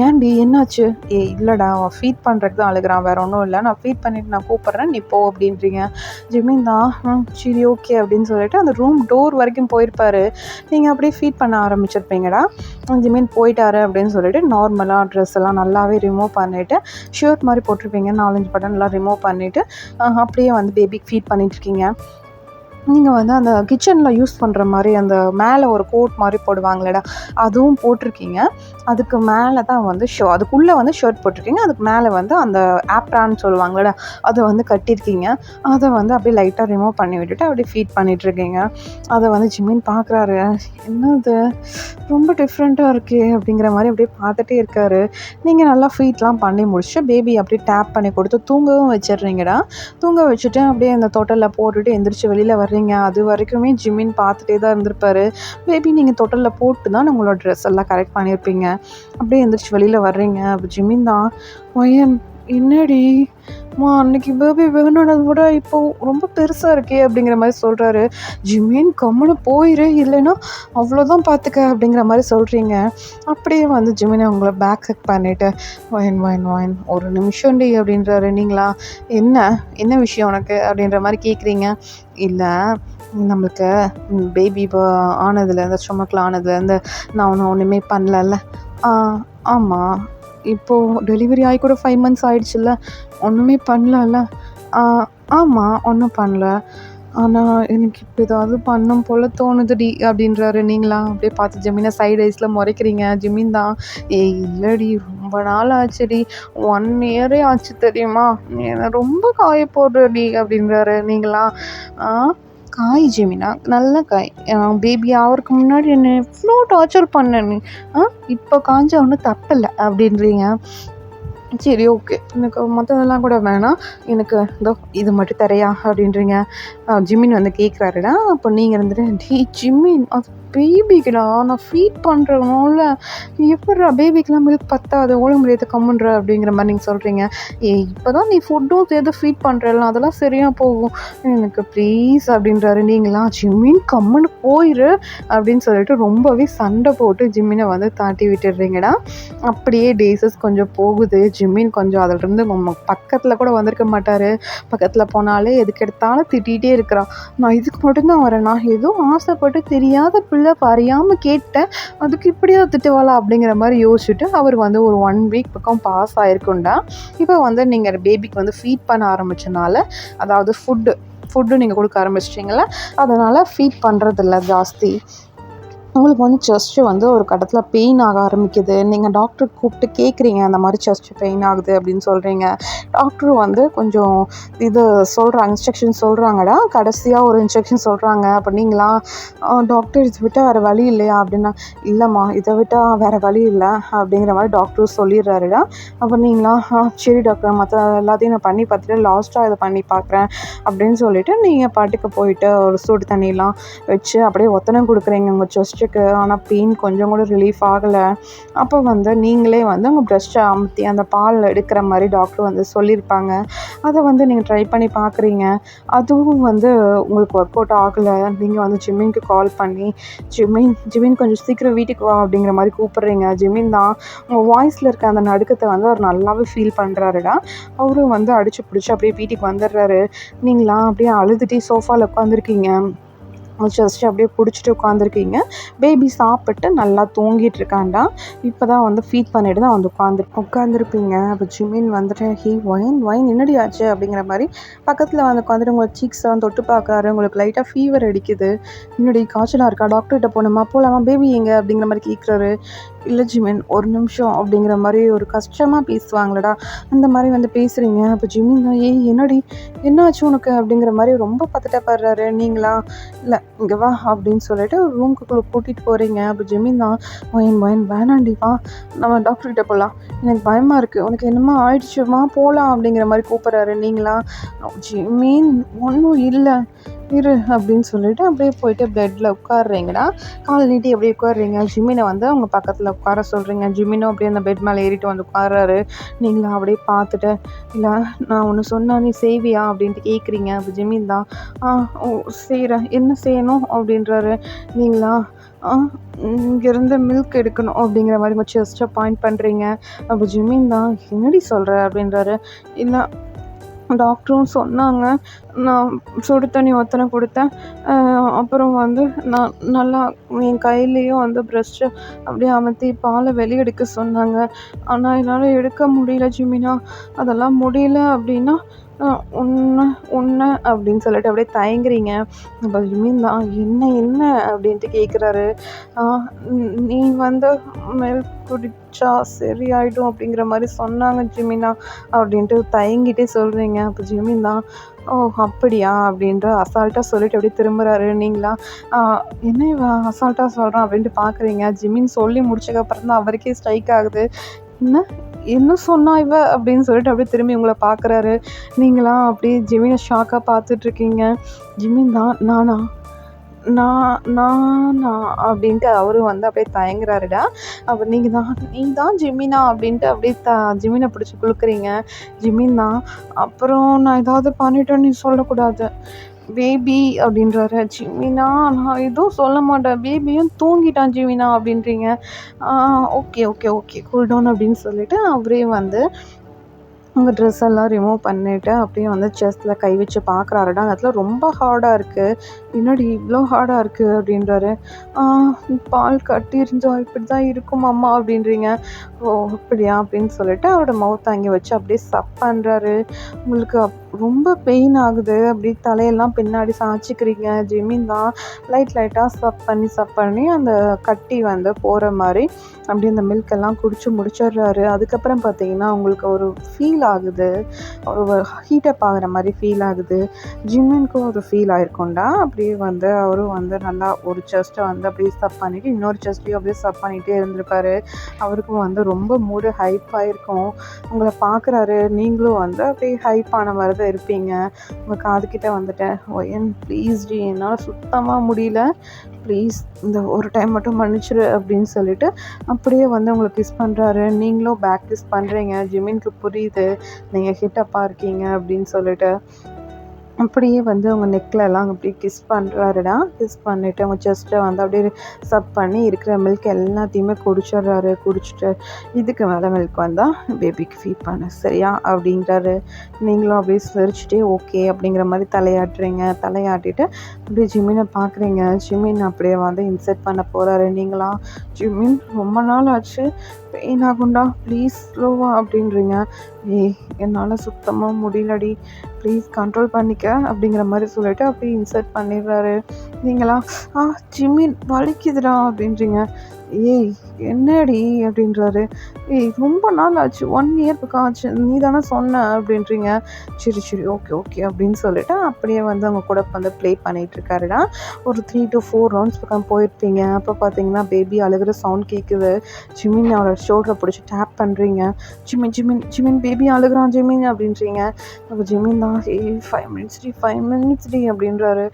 ஏன்டி என்னாச்சு? இல்லைடா அவன் ஃபீட் பண்ணுறதுக்கு தான் அழுகிறான், வேறு ஒன்றும் இல்லை, நான் ஃபீட் பண்ணிவிட்டு நான் கூப்பிட்றேன், நீ போ அப்படின்றீங்க. ஜிமின் தான் சரி ஓகே அப்படின்னு சொல்லிட்டு அந்த ரூம் டோர் வரைக்கும் போயிருப்பார். நீங்கள் அப்படியே ஃபீட் பண்ண ஆரம்பிச்சிருப்பீங்கடா. ஜிமின் போயிட்டாரு அப்படின்னு சொல்லிட்டு நார்மலாக ட்ரெஸ் எல்லாம் நல்லாவே ரிமூவ் பண்ணிவிட்டு ஷர்ட் மாதிரி போட்டிருப்பீங்க, 4-5 பட்டன்லாம் ரிமூவ் பண்ணிவிட்டு அப்படியே வந்து பேபிக்கு ஃபீட் பண்ணிகிட்ருக்கீங்க. நீங்கள் வந்து அந்த கிச்சனில் யூஸ் பண்ணுற மாதிரி அந்த மேலே ஒரு கோட் மாதிரி போடுவாங்களேடா, அதுவும் போட்டிருக்கீங்க. அதுக்கு மேலே தான் வந்து அதுக்குள்ளே வந்து ஷர்ட் போட்டிருக்கீங்க. அதுக்கு மேலே வந்து அந்த ஆப்ரான்னு சொல்லுவாங்களேடா, அதை வந்து கட்டியிருக்கீங்க. அதை வந்து அப்படியே லைட்டாக ரிமூவ் பண்ணி விட்டுட்டு அப்படியே ஃபீட் பண்ணிகிட்ருக்கீங்க. அதை வந்து ஜிமின் பார்க்குறாரு. என்னது ரொம்ப டிஃப்ரெண்ட்டாக இருக்கே அப்படிங்கிற மாதிரி அப்படியே பார்த்துட்டே இருக்காரு. நீங்கள் நல்லா ஃபீட்லாம் பண்ணி முடிச்சுட்டு பேபி அப்படியே டேப் பண்ணி கொடுத்து தூங்கவும் வச்சிடுறீங்கடா. தூங்க வச்சுட்டு அப்படியே அந்த தொட்டிலில் போட்டுட்டு எந்திரிச்சு வெளியில் வர்றீங்க. அது வரைக்குமே ஜிமின் பார்த்துட்டே தான் இருந்திருப்பாரு. பேபி நீங்கள் தொட்டிலில் போட்டு தான் உங்களோட ட்ரெஸ் எல்லாம் கரெக்ட் பண்ணியிருப்பீங்க. அப்படியே எந்திரிச்சு வெளியில் வர்றீங்க. அப்போ ஜிமின் தான் ஒயன் என்னடி அன்னைக்கு பேபி வேணுனதை விட இப்போ ரொம்ப பெருசாக இருக்கே அப்படிங்கிற மாதிரி சொல்கிறாரு. ஜிமின் கம்முன்னு போயிரு, இல்லைன்னா அவ்வளோதான் பார்த்துக்க அப்படிங்கிற மாதிரி சொல்கிறீங்க. அப்படியே வந்து ஜிமினை உங்களை பேக் செக் பண்ணிவிட்டு ஒயின் ஒரு நிமிஷம்டி அப்படின்றாரு. நீங்களா என்ன விஷயம் உனக்கு அப்படின்ற மாதிரி கேட்குறீங்க. இல்லை நம்மளுக்கு பேபி ஆனதுலேருந்து ஸ்டொமக்கில் ஆனதுலேருந்து நான் ஒன்றுமே பண்ணலல்ல. ஆமாம் இப்போது டெலிவரி ஆகி கூட 5 மந்த்ஸ் ஆகிடுச்சுல்ல, ஒன்றுமே பண்ணலல்ல. ஆமாம் ஒன்றும் பண்ணல, ஆனால் எனக்கு இப்போ ஏதாவது பண்ணும் போல் தோணுதுடி அப்படின்றாரு. நீங்களா அப்படியே பார்த்து ஜிமினை சைடு ஐஸில் முறைக்கிறீங்க. ஜிமின் தான் இல்லடி ரொம்ப நாள் ஆச்சுடி, 1 இயரே ஆச்சு தெரியுமா, என்னை ரொம்ப காய போடுறடி அப்படின்றாரு. நீங்களா காய் ஜெமினா, நல்ல காய். பேபி ஆவறக்கு முன்னாடி என்ன எவ்வளோ டார்ச்சர் பண்ண நீ! இப்போ காஞ்சா ஒன்றும் தப்பில்ல அப்படின்றீங்க. சரி, ஓகே. எனக்கு மற்றதெல்லாம் கூட வேணாம். எனக்கு இதோ இது மட்டும் தரியா அப்படின்றீங்க. ஜிமின் வந்து கேட்குறாருடா. அப்போ நீங்கள் இருந்துட்டு, டேய் ஜிமின், அது பேபிக்குடா, நான் ஃபீட் பண்ணுறதுனால எப்பட்றா பேபிக்கெலாம் மில்க் பத்தாது, ஒழுங்கு முடியாது கம்முன்ற அப்படிங்கிற மாதிரி நீங்கள் சொல்கிறீங்க. இப்போ தான் நீ ஃபுட்டும் சேர்த்து ஃபீட் பண்ணுறல, அதெல்லாம் சரியாக போகும், எனக்கு ப்ளீஸ் அப்படின்றாரு. நீங்களாம் ஜிமின் கம்முன்னு போயிரு அப்படின்னு சொல்லிட்டு ரொம்பவே சண்டை போட்டு ஜிம்மினை வந்து தாட்டி விட்டுடுறீங்கடா. அப்படியே டேஸஸ் கொஞ்சம் போகுது. ஜிமின் கொஞ்சம் அதிலிருந்து பக்கத்தில் கூட வந்திருக்க மாட்டார். பக்கத்தில் போனாலே எதுக்கு எடுத்தாலும் திட்டிகிட்டே இருக்கிறான். நான் இதுக்கு மட்டும்தான் வரேன், நான் ஏதோ ஆசைப்பட்டு தெரியாத பிள்ளை அறியாமல் கேட்டேன், அதுக்கு இப்படியா திட்டுவாளா அப்படிங்கிற மாதிரி யோசிச்சுட்டு அவர் வந்து ஒரு 1 வீக் பக்கம் பாஸ் ஆகிருக்குண்டா. இப்போ வந்து நீங்கள் பேபிக்கு வந்து ஃபீட் பண்ண ஆரம்பிச்சனால, அதாவது ஃபுட்டு நீங்கள் கொடுக்க ஆரம்பிச்சிட்டிங்களா, அதனால் ஃபீட் பண்ணுறதில்ல ஜாஸ்தி. உங்களுக்கு வந்து செஸ்ட்டு வந்து ஒரு கட்டத்தில் பெயின் ஆக ஆரம்பிக்குது. நீங்கள் டாக்டர் கூப்பிட்டு கேட்குறீங்க, அந்த மாதிரி செஸ்ட்டு பெயின் ஆகுது அப்படின்னு சொல்கிறீங்க. டாக்டர் வந்து கொஞ்சம் இது சொல்கிறாங்க, இன்ஸ்ட்ரக்ஷன் சொல்கிறாங்கடா. கடைசியாக ஒரு இன்ஸ்ட்ரக்ஷன் சொல்கிறாங்க. அப்போ நீங்களா, டாக்டர் இதை விட்டால் வேறு வழி இல்லையா அப்படின்னா, இல்லைம்மா இதை விட்டால் வேறு வழி இல்லை அப்படிங்கிற மாதிரி டாக்டர் சொல்லிடுறாருடா. அப்போ நீங்களா, சரி டாக்டர், மற்ற எல்லாத்தையும் நான் பண்ணி பார்த்துட்டு லாஸ்ட்டாக இதை பண்ணி பார்க்குறேன் அப்படின்னு சொல்லிவிட்டு நீங்கள் பாட்டுக்கு போயிட்டு ஒரு சூடு தண்ணியெலாம் வச்சு அப்படியே ஒத்தனை கொடுக்குறீங்க உங்கள் செஸ்ட்டுக்கு. ஆனால் பெயின் கொஞ்சம் கூட ரிலீஃப் ஆகலை. அப்போ வந்து நீங்களே வந்து உங்கள் ப்ரெஸ்ட்டை அமுத்தி அந்த பால் எடுக்கிற மாதிரி டாக்டர் வந்து சொல்லியிருப்பாங்க. அதை வந்து நீங்கள் ட்ரை பண்ணி பார்க்குறீங்க. அதுவும் வந்து உங்களுக்கு ஒர்க் அவுட் ஆகலை. நீங்கள் வந்து ஜிம்மின்க்கு கால் பண்ணி, ஜிமின் கொஞ்சம் சீக்கிரம் வீட்டுக்கு வா அப்படிங்கிற மாதிரி கூப்பிட்றீங்க. ஜிமின் தான் உங்கள் வாய்ஸில் இருக்க அந்த நடுக்கத்தை வந்து அவர் நல்லாவே ஃபீல் பண்ணுறாருடா. அவரும் வந்து அடித்து பிடிச்சி அப்படியே வீட்டுக்கு வந்துடுறாரு. நீங்களாம் அப்படியே அழுதுகிட்டே சோஃபாவில் உட்காந்துருக்கீங்க. ஜஸ்ட்டு அப்படியே பிடிச்சிட்டு உட்காந்துருக்கீங்க. பேபி சாப்பிட்டு நல்லா தூங்கிட்டு இருக்காண்டா. இப்போ தான் வந்து ஃபீட் பண்ணிட்டு தான் வந்து உட்காந்துருப்பீங்க. அப்போ ஜிமின் வந்துட்டு, ஒயின் என்னடி ஆச்சு அப்படிங்கிற மாதிரி பக்கத்தில் வந்து உட்காந்துட்டு உங்களை சீக்ஸ்லாம் தொட்டு பார்க்குறாரு. உங்களுக்கு லைட்டாக ஃபீவர் அடிக்குது. என்னடி காய்ச்சலாக இருக்கா, டாக்டர்கிட்ட போகணுமா, போகலாமா, பேபி எங்கே அப்படிங்கிற மாதிரி கேட்குறாரு. இல்லை ஜிமின், ஒரு நிமிஷம் அப்படிங்கிற மாதிரி ஒரு கஷ்டமாக பேசுவாங்களடா, அந்த மாதிரி வந்து பேசுகிறீங்க. அப்போ ஜிமின் தான், என்னடி என்னாச்சு உனக்கு அப்படிங்கிற மாதிரி ரொம்ப பதட்டப்படுறாரு. நீங்களா, இல்லை இங்கே வா அப்படின்னு சொல்லிட்டு ரூமுக்குள்ளே கூட்டிகிட்டு போகிறீங்க. அப்போ ஜிமின் தான், ஒயின் வேணாண்டி வா, நம்ம டாக்டர்கிட்ட போகலாம், எனக்கு பயமாக இருக்குது, உனக்கு என்னமோ ஆயிடுச்சுமா, போகலாம் அப்படிங்கிற மாதிரி கூப்பிட்றாரு. நீங்களா, ஜிமின் ஒன்றும் இல்லை இரு அப்படின்னு சொல்லிட்டு அப்படியே போயிட்டு பெட்டில் உட்காடுறீங்கடா. கால் நீட்டி அப்படியே உட்காடுறீங்க. ஜிமினை வந்து அவங்க பக்கத்தில் உட்கார சொல்கிறீங்க. ஜிமினும் அப்படியே அந்த பெட் மேலே ஏறிட்டு வந்து உட்கார்றாரு. நீங்களும் அப்படியே பார்த்துட்டு, இல்லை நான் ஒன்று சொன்னா நீ செய்வியா அப்படின்ட்டு கேட்குறீங்க. அப்போ ஜிமின் தான், ஓ செய்கிறேன், என்ன செய்யணும் அப்படின்றாரு. நீங்களா, இங்கேருந்து மில்க் எடுக்கணும் அப்படிங்கிற மாதிரி உங்கள் செஸ்ட்டை பாயிண்ட் பண்ணுறீங்க. அப்போ ஜிமின் தான், என்னடி சொல்கிற அப்படின்றாரு. இல்லை டாக்டரும் சொன்னாங்க, நான் சுடு தண்ணி ஒத்தனை கொடுத்தேன், அப்புறம் வந்து நான் நல்லா என் கையிலையும் வந்து ப்ரெஸ்ட்டை அப்படியே அமர்த்தி பாலை வெளியெடுக்க சொன்னாங்க. ஆனால் என்னால் எடுக்க முடியல ஜிமினா, அதெல்லாம் முடியல அப்படின்னா உன்னை அப்படின்னு சொல்லிட்டு அப்படியே தயங்குறீங்க. அப்போ ஜிமின் தான், என்ன அப்படின்ட்டு கேட்குறாரு. நீ வந்து மில்க் குடிச்சா சரியாயிடும் அப்படிங்கிற மாதிரி சொன்னாங்க ஜிமினா அப்படின்ட்டு தயங்கிட்டே சொல்கிறீங்க. அப்போ ஜிமின் தான், ஓ அப்படியா அப்படின்ற அசால்ட்டாக சொல்லிட்டு அப்படியே திரும்புகிறாரு. நீங்களா, என்ன இவன் அசால்ட்டாக சொல்கிறான் அப்படின்ட்டு பார்க்குறீங்க. ஜிமின் சொல்லி முடிச்சதுக்கப்புறம் தான் அவருக்கே ஸ்ட்ரைக் ஆகுது. என்ன சொன்னா இவ அப்படின்னு சொல்லிட்டு அப்படியே திரும்பி உங்களை பார்க்குறாரு. நீங்களாம் அப்படியே ஜிமினை ஷாக்காக பார்த்துட்ருக்கீங்க. ஜிமின் தான், நானா அப்படின்ட்டு அவரும் வந்து அப்படியே தயங்குறாருடா. அப்போ நீ தான் ஜிமினா அப்படின்ட்டு அப்படியே ஜிமினை பிடிச்சி குலுக்குறீங்க. ஜிமின் தான், அப்புறம் நான் ஏதாவது பண்ணிட்டேன்னு நீ சொல்லக்கூடாது பேபி அப்படின்றாரு. ஜிமினா, நான் எதுவும் சொல்ல மாட்டேன், பேபியும் தூங்கிட்டான் ஜிமினா அப்படின்றீங்க. ஓகே கூல் டவுன் அப்படின்னு சொல்லிட்டு அவரே வந்து உங்கள் ட்ரெஸ் எல்லாம் ரிமூவ் பண்ணிவிட்டு அப்படியே வந்து செஸ்ட்டில் கை வச்சு பார்க்குறாருடா. அந்த இடத்துல ரொம்ப ஹார்டாக இருக்குது. என்னடி இவ்வளோ ஹார்டாக இருக்குது அப்படின்றாரு. பால் கட்டியிருந்தா இப்படி தான் இருக்கும் அம்மா அப்படின்றீங்க. ஓ அப்படியா அப்படின்னு சொல்லிட்டு அவரோட மவுத் அங்கே வச்சு அப்படியே சப் பண்ணுறாரு. உங்களுக்கு ரொம்ப பெயின் ஆகுது. அப்படியே தலையெல்லாம் பின்னாடி சாய்ச்சிக்கிறீங்க. ஜிமின் தான் லைட்டாக சப் பண்ணி அந்த கட்டி வந்து போகிற மாதிரி அப்படியே அந்த மில்க் எல்லாம் குடிச்சு முடிச்சிடுறாரு. அதுக்கப்புறம் பார்த்தீங்கன்னா உங்களுக்கு ஒரு ஃபீல் ஆகுது, ஒரு ஹீட்டப் ஆகிற மாதிரி ஃபீல் ஆகுது. ஜிம்மினுக்கும் ஒரு ஃபீல் ஆயிருக்கும்டா. அப்படியே வந்து அவரும் வந்து நல்லா ஒரு செஸ்ட்டை வந்து அப்படியே சப் பண்ணிவிட்டு இன்னொரு செஸ்ட்டையும் அப்படியே சப் பண்ணிகிட்டே இருந்திருப்பாரு. அவருக்கும் வந்து ரொம்ப மூடு ஹைப் ஆகிருக்கும். உங்களை பார்க்குறாரு, நீங்களும் வந்து அப்படியே ஹைப் ஆன மாதிரி தான் இருப்பீங்க. உங்கள் காதுகிட்ட வந்துட்டேன், ஒயன் ப்ளீஸ் டி, என்னால் சுத்தமாக முடியல, ப்ளீஸ் இந்த ஒரு டைம் மட்டும் மன்னிச்சிரு அப்படின்னு சொல்லிட்டு அப்படியே வந்து உங்களை கிஸ் பண்ணுறாரு. நீங்களும் பேக் கிஸ் பண்ணுறீங்க. ஜிமினுக்கு புரியுது நீங்கள் ஹிட்டப்பாக இருக்கீங்க அப்படின்னு சொல்லிட்டு அப்படியே வந்து அவங்க நெக்லெல்லாம் அப்படியே கிஸ் பண்ணுறாருடா. கிஸ் பண்ணிவிட்டு அவங்க செஸ்ட்டை வந்து அப்படியே சப் பண்ணி இருக்கிற மில்க் எல்லாத்தையுமே குடிச்சிட்றாரு. குடிச்சிட்டு இதுக்கு மேலே மில்க் வந்தால் பேபிக்கு ஃபீட் பண்ண சரியா அப்படின்றாரு. நீங்களும் அப்படியே சிரிச்சிட்டே ஓகே அப்படிங்கிற மாதிரி தலையாட்டிட்டு அப்படியே ஜிமினை பார்க்குறீங்க. ஜிமின் அப்படியே வந்து இன்செர்ட் பண்ண போகிறாரு. நீங்களாம் ஜிமின் ரொம்ப நாள் ஆச்சு, பெயின் ஆகுண்டா, ப்ளீஸ் ஸ்லோவா அப்படின்றீங்க. என்னால் சுத்தமாக முடியலடி, ப்ளீஸ் கண்ட்ரோல் பண்ணிக்க அப்படிங்கிற மாதிரி சொல்லிட்டு அப்படியே இன்சர்ட் பண்ணிடுறாரு. நீங்களாம் ஜிமின் வலிக்குதுடா அப்படின்றீங்க. ஏய் என்னடி அப்படின்றாரு. ரொம்ப நாள் ஆச்சு, 1 இயர் பக்கம் ஆச்சு, நீ தானே சொன்ன அப்படின்றீங்க. சரி ஓகே அப்படின்னு சொல்லிட்டு அப்படியே வந்து அவங்க கூட வந்து ப்ளே பண்ணிகிட்டு இருக்காருடா. ஒரு 3 to 4 ரவுண்ட்ஸ் பக்கம் போயிருப்பீங்க. அப்போ பார்த்தீங்கன்னா பேபி அழுகிற சவுண்ட் கேட்குது. ஜிமின் அவரோட ஷோல்டரை பிடிச்சி டேப் பண்ணுறீங்க. ஜிமின் பேபி அழுகிறான் ஜிமின் அப்படின்றீங்க. அப்போ ஜிமின் தான் 5 minutes டி அப்படின்றாரு.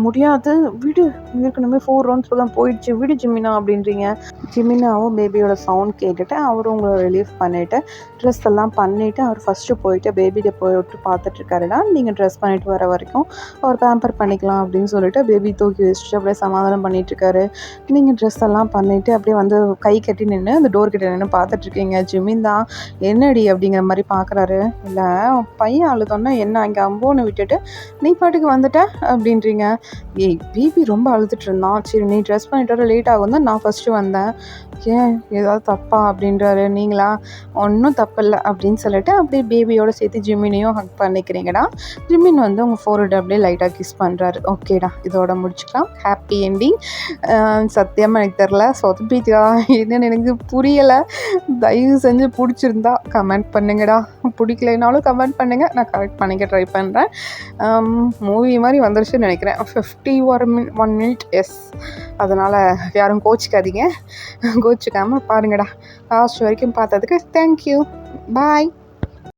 முடியாது விடு, ஏற்கனவே 4 ரவுண்ட்ஸ் பக்கம் போயிடுச்சு, விடு ஜிமினா அப்படின்றீங்க. ஜிமினாவும் பேபியோட சவுண்ட் கேட்டுட்டு அவரும் உங்களை ரிலீஃப் பண்ணிவிட்டு ட்ரெஸ் எல்லாம் பண்ணிவிட்டு அவர் ஃபஸ்ட்டு போயிட்டு பேபியை போய்விட்டு பார்த்துட்ருக்காருடா. நீங்கள் ட்ரெஸ் பண்ணிவிட்டு வர வரைக்கும் அவர் பேம்பர் பண்ணிக்கலாம் அப்படின்னு சொல்லிட்டு பேபி தூக்கி வச்சுட்டு அப்படியே சமாதானம் பண்ணிகிட்ருக்காரு. நீங்கள் ட்ரெஸ் எல்லாம் பண்ணிவிட்டு அப்படியே வந்து கை கட்டி நின்று அந்த டோர் கிட்ட நின்று பார்த்துட்ருக்கீங்க. ஜிமின் தான் என்னடி அப்படிங்கிற மாதிரி பார்க்குறாரு. இல்லை பையன் அழுதோன்னா என்ன இங்கே அம்போன்னு விட்டுட்டு நீ பாட்டுக்கு வந்துட்ட அப்படின்றீங்க. பேபி ரொம்ப அழுதுட்டு இருந்தான், சரி நீ ட்ரெஸ் பண்ணிட்டு வர லேட் ஆகும் தான் நான் ஃபஸ்ட்டு வந்தேன், ஏன் ஏதாவது தப்பா அப்படின்றாரு. நீங்களா ஒன்றும் தப்பில்லை அப்படின்னு சொல்லிட்டு அப்படியே பேபியோட சேர்த்து ஜிமினையும் ஹக் பண்ணிக்கிறீங்கடா. ஜிமின் வந்து உங்கள் ஃபோர்ஹெட் அப்படியே லைட்டாக கிஸ் பண்ணுறாரு. ஓகேடா, இதோட முடிச்சுக்கலாம். Happy ending. சத்தியமாக எனக்கு தெரில, சொதப்பிட்டா என்னன்னு எனக்கு புரியலை. தயவு செஞ்சு பிடிச்சிருந்தா கமெண்ட் பண்ணுங்கடா, பிடிக்கலைனாலும் கமெண்ட் பண்ணுங்கள், நான் கரெக்ட் பண்ணிக்க ட்ரை பண்ணுறேன். மூவி மாதிரி வந்துருச்சுன்னு நினைக்கிறேன். 51 minute எஸ், அதனால் யாரும் கோச்சிக்காதீங்க, கோச்சிக்காமல் பாருங்கடா. லாஸ்ட் வரைக்கும் பார்த்ததுக்கு தேங்க்யூ, பாய்.